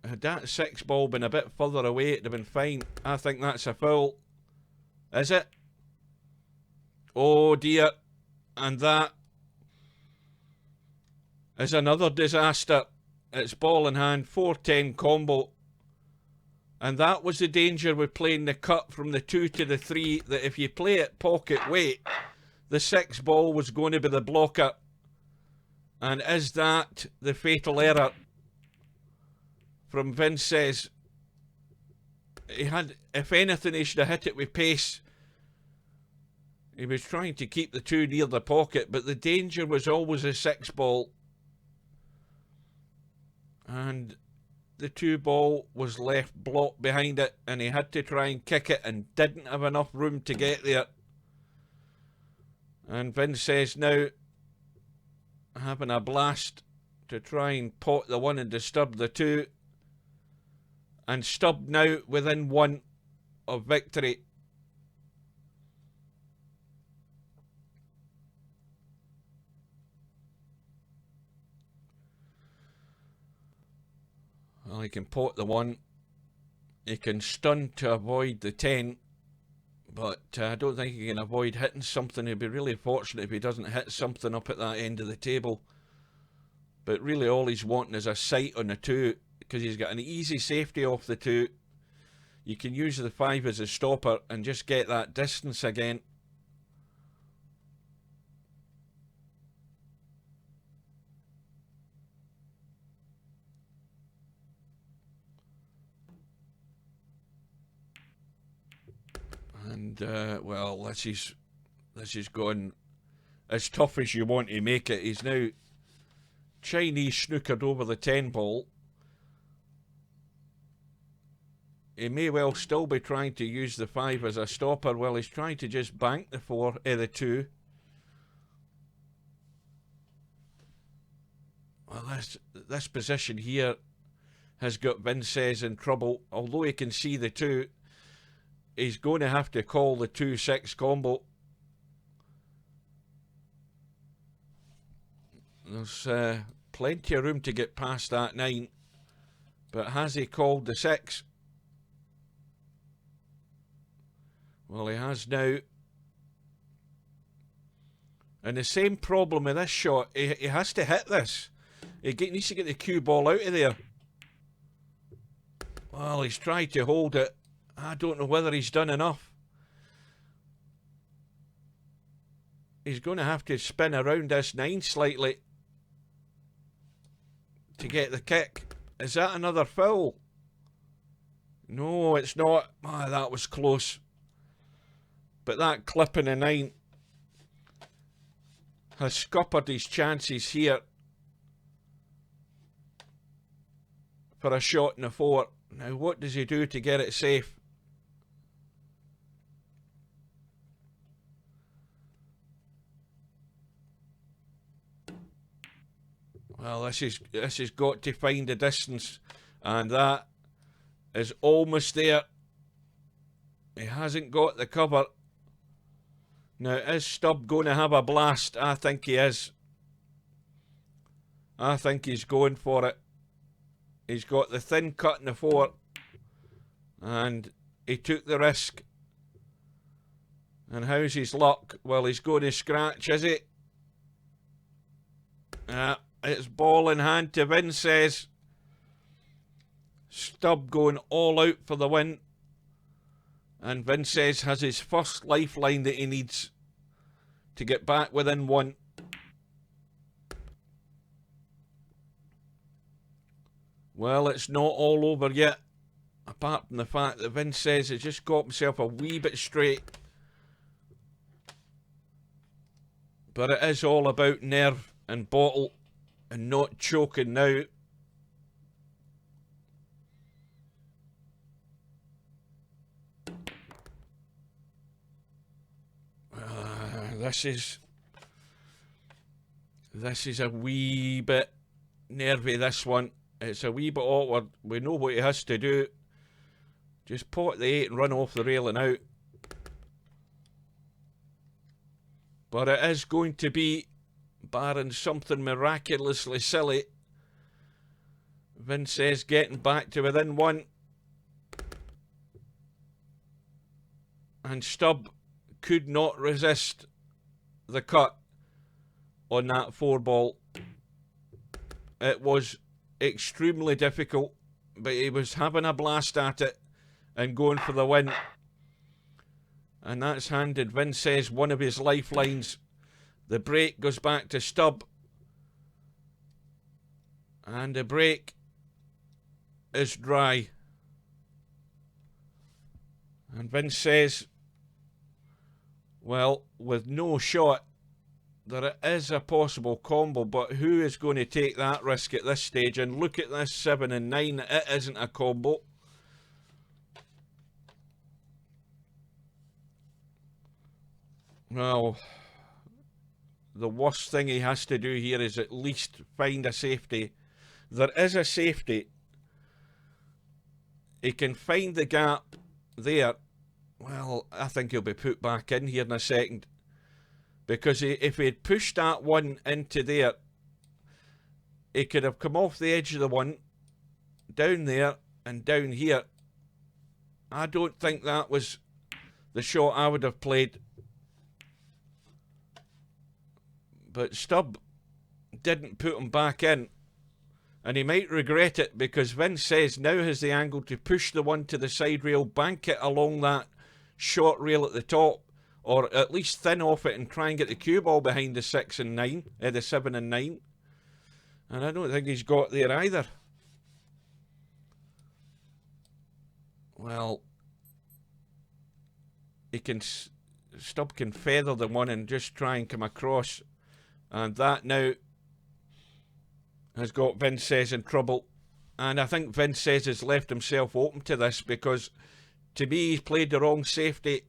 Had that 6 ball been a bit further away, it'd have been fine. I think that's a foul. Is it? Oh dear. And that is another disaster. It's ball in hand, 4-10 combo. And that was the danger with playing the cut from the 2 to the 3, that if you play it pocket weight, the 6 ball was going to be the blocker. And is that the fatal error from vincez? He had, if anything, he should have hit it with pace. He was trying to keep the 2 near the pocket, but the danger was always a 6 ball. And the 2 ball was left blocked behind it, and he had to try and kick it and didn't have enough room to get there. And vincez now having a blast to try and pot the 1 and disturb the 2. And Stubb now within 1 of victory. Well, he can pot the 1. He can stun to avoid the 10. But I don't think he can avoid hitting something. He'd be really fortunate if he doesn't hit something up at that end of the table. But really all he's wanting is a sight on the 2, because he's got an easy safety off the 2. You can use the 5 as a stopper and just get that distance again. And well, this is going as tough as you want to make it. He's now Chinese snookered over the 10 ball. He may well still be trying to use the 5 as a stopper. Well, he's trying to just bank the 4, the 2. Well, this position here has got vincez in trouble. Although he can see the 2, he's going to have to call the 2-6 combo. There's plenty of room to get past that 9. But has he called the 6? Well, he has now. And the same problem with this shot, he has to hit this. He needs to get the cue ball out of there. Well, he's tried to hold it. I don't know whether he's done enough. He's going to have to spin around this 9 slightly to get the kick. Is that another foul? No, it's not. Ah, that was close. But that clip in the 9 has scuppered his chances here for a shot in the 4. Now, what does he do to get it safe? Well, this has got to find a distance, and that is almost there. He hasn't got the cover. Now, is Stubb going to have a blast? I think he is. I think he's going for it. He's got the thin cut in the 4, and he took the risk. And how's his luck? Well, he's going to scratch, is it? It's ball in hand to vincez. Stubb going all out for the win. And vincez has his first lifeline that he needs. to get back within 1. Well, it's not all over yet, apart from the fact that Vincez has just got himself a wee bit straight. But it is all about nerve and bottle and not choking now. This is a wee bit nervy, this one. It's a wee bit awkward. We know what he has to do. Just pot the 8 and run off the railing out. But it is going to be, barring something miraculously silly, Vincez getting back to within 1. And Stubb could not resist the cut on that 4 ball. It was extremely difficult, but he was having a blast at it and going for the win. And that's handed Vincez one of his lifelines. The break goes back to Stubb. And the break is dry. And Vincez, well, with no shot, there is a possible combo, but who is going to take that risk at this stage? And look at this 7 and 9. It isn't a combo. Well, the worst thing he has to do here is at least find a safety. There is a safety. He can find the gap there. Well, I think he'll be put back in here in a second. Because if he had pushed that one into there, he could have come off the edge of the one, down there and down here. I don't think that was the shot I would have played. But Stubb didn't put him back in. And he might regret it, because Vincez now has the angle to push the one to the side rail, bank it along that short rail at the top, or at least thin off it and try and get the cue ball behind the 6 and 9, the 7 and 9. And I don't think he's got there either. Well, Stubb can feather the one and just try and come across. And that now has got Vincez in trouble. And I think Vincez has left himself open to this, because to me he's played the wrong safety.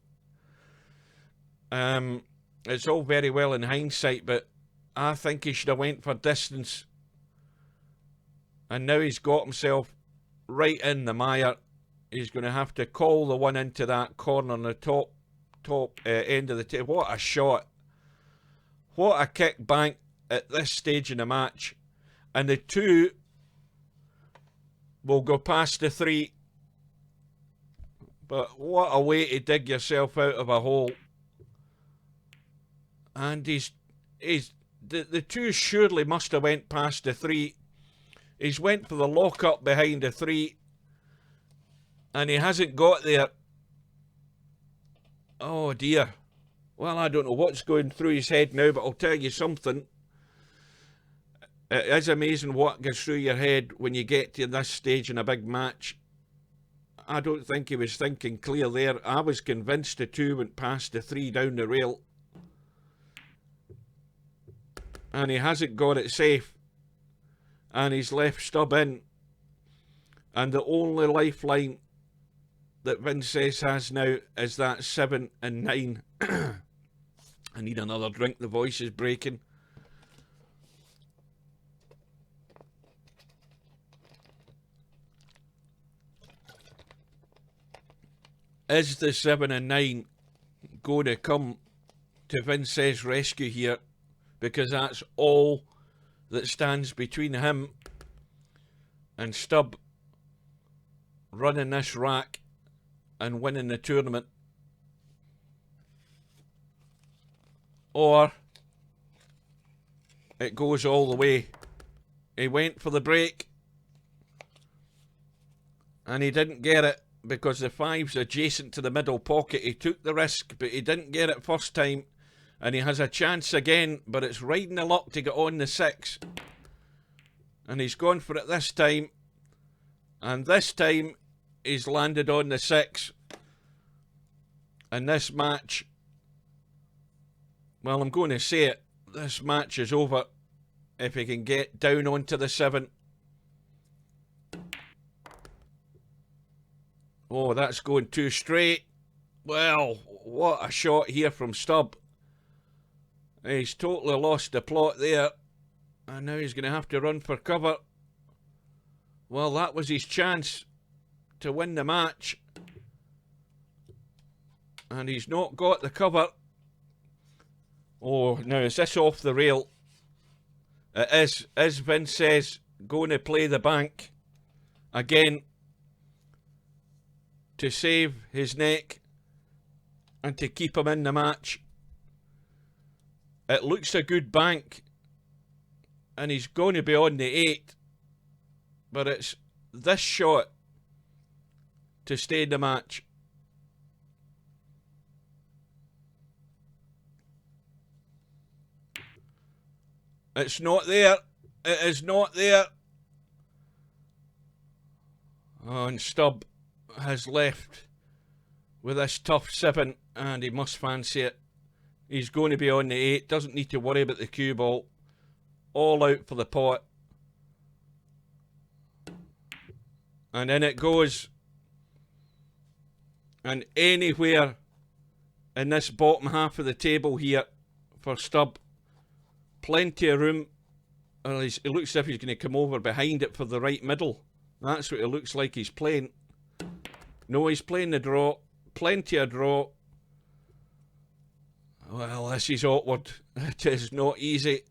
It's all very well in hindsight, but I think he should have went for distance. And now he's got himself right in the mire. He's going to have to call the one into that corner on the top end of the table. What a shot. What a kick bank at this stage in the match. And the 2 will go past the 3. But what a way to dig yourself out of a hole. And the 2 surely must have went past the 3. He's went for the lock-up behind the 3. And he hasn't got there. Oh dear. Well, I don't know what's going through his head now, but I'll tell you something. It is amazing what goes through your head when you get to this stage in a big match. I don't think he was thinking clear there. I was convinced the 2 went past the 3 down the rail. And he hasn't got it safe. And he's left Stubb in. And the only lifeline that Vincez has now is that 7 and 9. I need another drink, the voice is breaking. Is the 7 and 9 going to come to Vincez's rescue here? Because that's all that stands between him and Stubb running this rack and winning the tournament. Or it goes all the way. He went for the break and he didn't get it because the 5's adjacent to the middle pocket. He took the risk, but he didn't get it first time. And he has a chance again, but it's riding the luck to get on the 6. And he's gone for it this time. And this time, he's landed on the 6. And this match, well, I'm going to say it, this match is over if he can get down onto the 7. Oh, that's going too straight. Well, what a shot here from Stubb. He's totally lost the plot there. And now he's going to have to run for cover. Well, that was his chance to win the match. And he's not got the cover. Oh, now is this off the rail? It is. Is Vincez going to play the bank again to save his neck and to keep him in the match? It looks a good bank, and he's going to be on the 8, but it's this shot to stay in the match. It's not there. It is not there. Oh, and Stubb has left with this tough 7, and he must fancy it. He's going to be on the 8. Doesn't need to worry about the cue ball. All out for the pot. And in it goes. And anywhere in this bottom half of the table here for Stubb. Plenty of room. It looks as if he's going to come over behind it for the right middle. That's what it looks like he's playing. No, he's playing the draw. Plenty of draw. Well, this is awkward. It is not easy.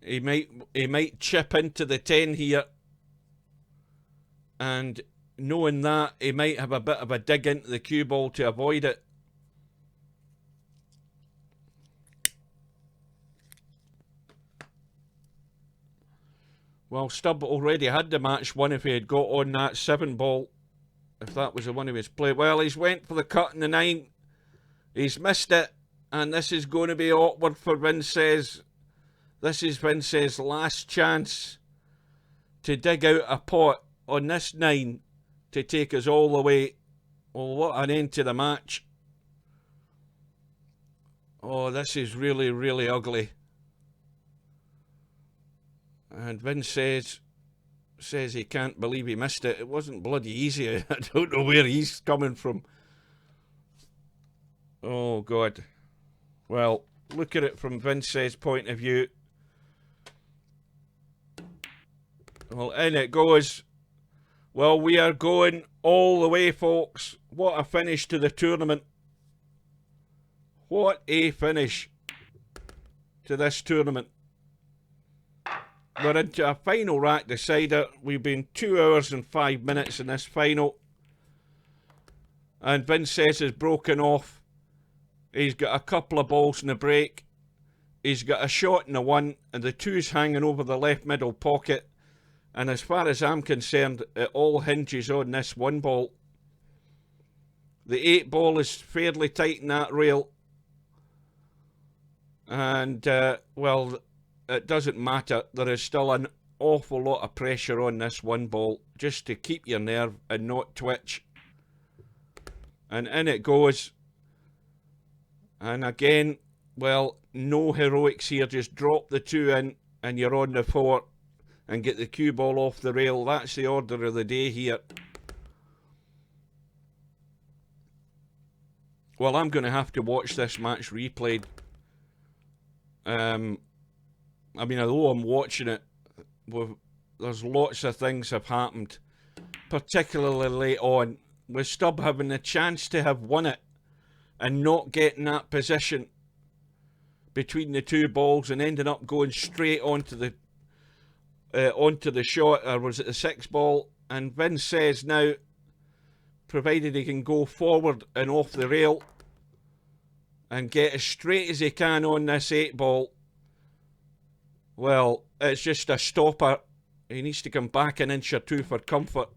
He might chip into the 10 here. And knowing that, he might have a bit of a dig into the cue ball to avoid it. Well, Stubb already had the match won if he had got on that 7 ball. If that was the one he was playing. Well, he's went for the cut in the 9. He's missed it. And this is going to be awkward for Vincez. This is Vincez's last chance to dig out a pot on this 9 to take us all the way. Oh, what an end to the match. Oh, this is really, really ugly. And Vincez says he can't believe he missed it. It wasn't bloody easy. I don't know where he's coming from. Oh, God. Well, look at it from Vincez's point of view. Well, in it goes. Well, we are going all the way, folks. What a finish to the tournament. What a finish to this tournament. We're into a final rack decider. We've been 2 hours and 5 minutes in this final. And Vincez has broken off. He's got a couple of balls in the break. He's got a shot in the 1, and the 2's hanging over the left middle pocket. And as far as I'm concerned, it all hinges on this 1 ball. The 8 ball is fairly tight in that rail. And, well, it doesn't matter. There is still an awful lot of pressure on this 1 ball just to keep your nerve and not twitch. And in it goes. And again, well, no heroics here. Just drop the 2 in and you're on the 4 and get the cue ball off the rail. That's the order of the day here. Well, I'm going to have to watch this match replayed. I mean, although I'm watching it, there's lots of things have happened, particularly late on, with Stubb having the chance to have won it and not getting that position between the 2 balls and ending up going straight onto the shot, or was it the 6 ball? And Vincez now, provided he can go forward and off the rail and get as straight as he can on this 8 ball, well, it's just a stopper. He needs to come back an inch or 2 for comfort.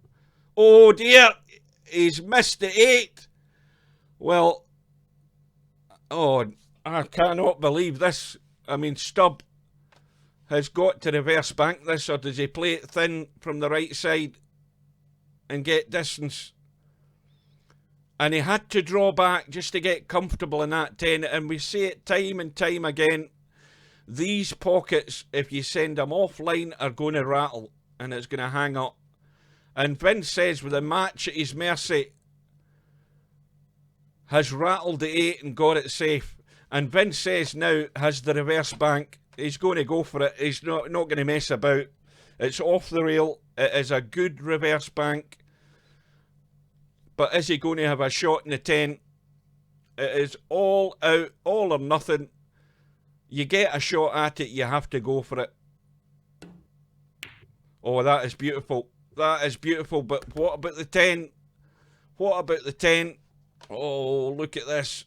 Oh dear, he's missed the 8. Well, oh, I cannot believe this. I mean, Stubb has got to reverse bank this, or does he play it thin from the right side and get distance? And he had to draw back just to get comfortable in that 10. And we see it time and time again. These pockets, if you send them offline, are going to rattle and it's going to hang up. And Vincez, with a match at his mercy, has rattled the 8 and got it safe. And Vincez now has the reverse bank. He's going to go for it. He's not going to mess about. It's off the rail. It is a good reverse bank. But is he going to have a shot in the 10? It is all out, all or nothing. You get a shot at it, you have to go for it. Oh, that is beautiful. That is beautiful. But what about the 10? What about the 10? Oh, look at this.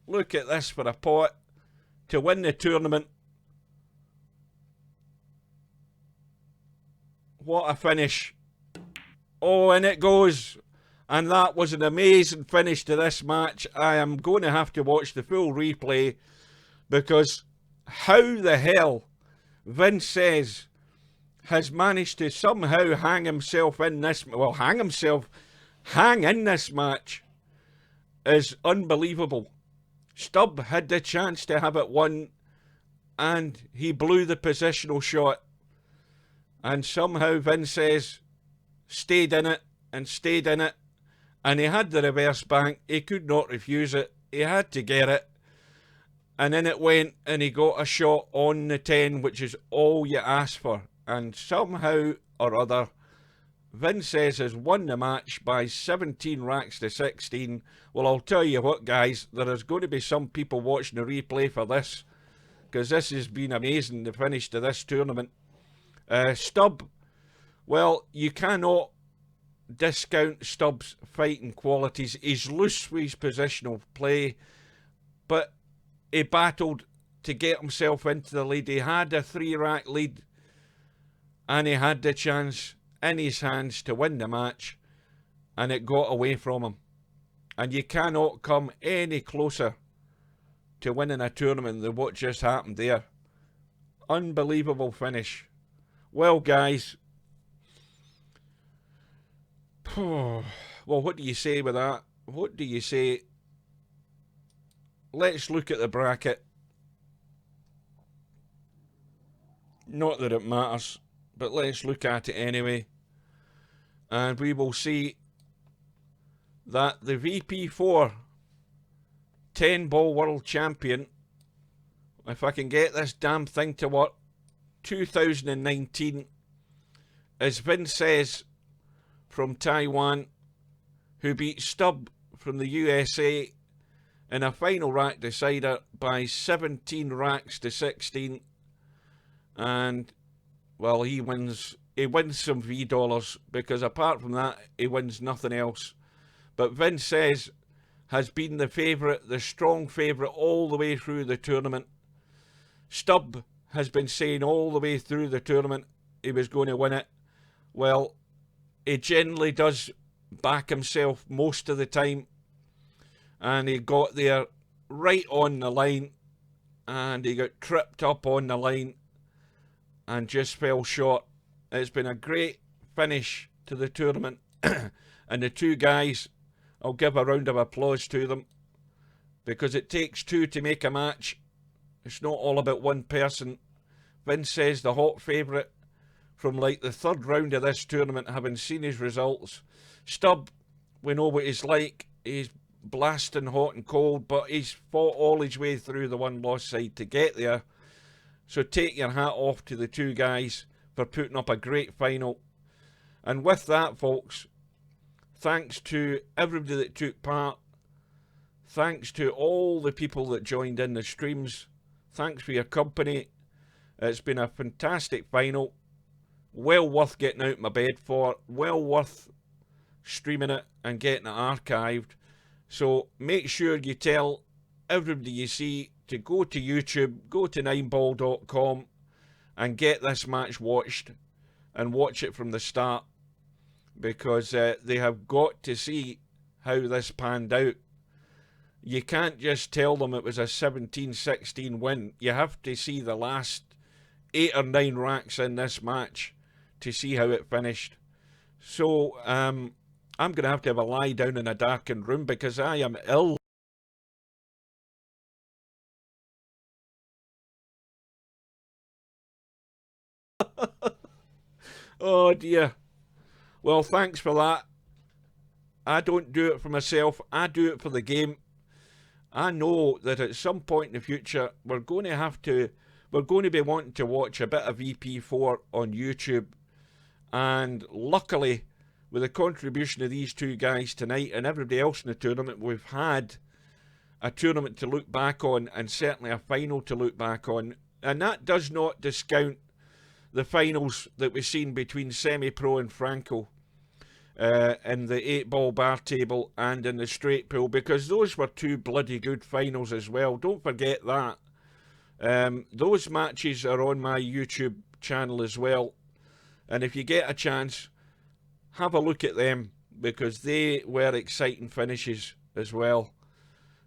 Look at this for a pot to win the tournament. What a finish. Oh, and it goes. And that was an amazing finish to this match. I am going to have to watch the full replay, because how the hell Vincez has managed to somehow hang himself in this, well, hang in this match is unbelievable. Stubb had the chance to have it won and he blew the positional shot, and somehow Vincez stayed in it and stayed in it, and he had the reverse bank. He could not refuse it. He had to get it. And then it went and he got a shot on the 10, which is all you ask for. And somehow or other, Vincez has won the match by 17 racks to 16. Well, I'll tell you what, guys, there is going to be some people watching the replay for this, because this has been amazing, the finish to this tournament. Stubb, well, you cannot discount Stubb's fighting qualities. He's loose with his positional play, but he battled to get himself into the lead. He had a 3-rack lead and he had the chance in his hands to win the match, and it got away from him. And you cannot come any closer to winning a tournament than what just happened there. Unbelievable finish. Well, guys, well, what do you say with that? What do you say? Let's look at the bracket. Not that it matters, but let's look at it anyway. And we will see that the VP4 10-ball world champion, if I can get this damn thing to work, 2019, is Vincez from Taiwan, who beat Stubb from the USA in a final rack decider by 17 racks to 16. And, well, he wins some V dollars, because apart from that, he wins nothing else. But Vincez has been the favourite, the strong favourite all the way through the tournament. Stubb has been saying all the way through the tournament he was going to win it. Well, he generally does back himself most of the time, and he got there right on the line, and he got tripped up on the line and just fell short. It's been a great finish to the tournament, and the two guys, I'll give a round of applause to them, because it takes two to make a match. It's not all about one person. Vincez, the hot favourite from like the third round of this tournament, having seen his results. Stubb, we know what he's like. He's blasting hot and cold, but he's fought all his way through the one-loss side to get there. So take your hat off to the two guys for putting up a great final. And with that, folks, thanks to everybody that took part. Thanks to all the people that joined in the streams. Thanks for your company. It's been a fantastic final. Well worth getting out of my bed for. Well worth streaming it and getting it archived. So make sure you tell everybody you see to go to YouTube, go to 9ball.com and get this match watched, and watch it from the start, because they have got to see how this panned out. You can't just tell them it was a 17-16 win. You have to see the last 8 or 9 racks in this match to see how it finished. So I'm going to have a lie down in a darkened room because I am ill. Oh dear. Well, thanks for that. I don't do it for myself. I do it for the game. I know that at some point in the future we're going to be wanting to watch a bit of VP4 on YouTube. And luckily, with the contribution of these two guys tonight and everybody else in the tournament, we've had a tournament to look back on, and certainly a final to look back on. And that does not discount the finals that we've seen between Semi-Pro and Franco in the 8-ball bar table and in the straight pool, because those were two bloody good finals as well. Don't forget that. Those matches are on my YouTube channel as well. And if you get a chance, have a look at them, because they were exciting finishes as well.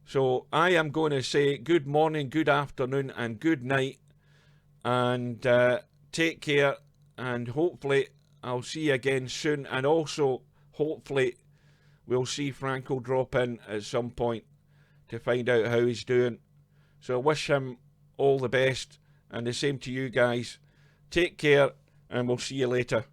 So I am going to say good morning, good afternoon, and good night. And take care. And hopefully I'll see you again soon. And also, hopefully, we'll see Franco drop in at some point to find out how he's doing. So I wish him all the best. And the same to you guys. Take care. And we'll see you later.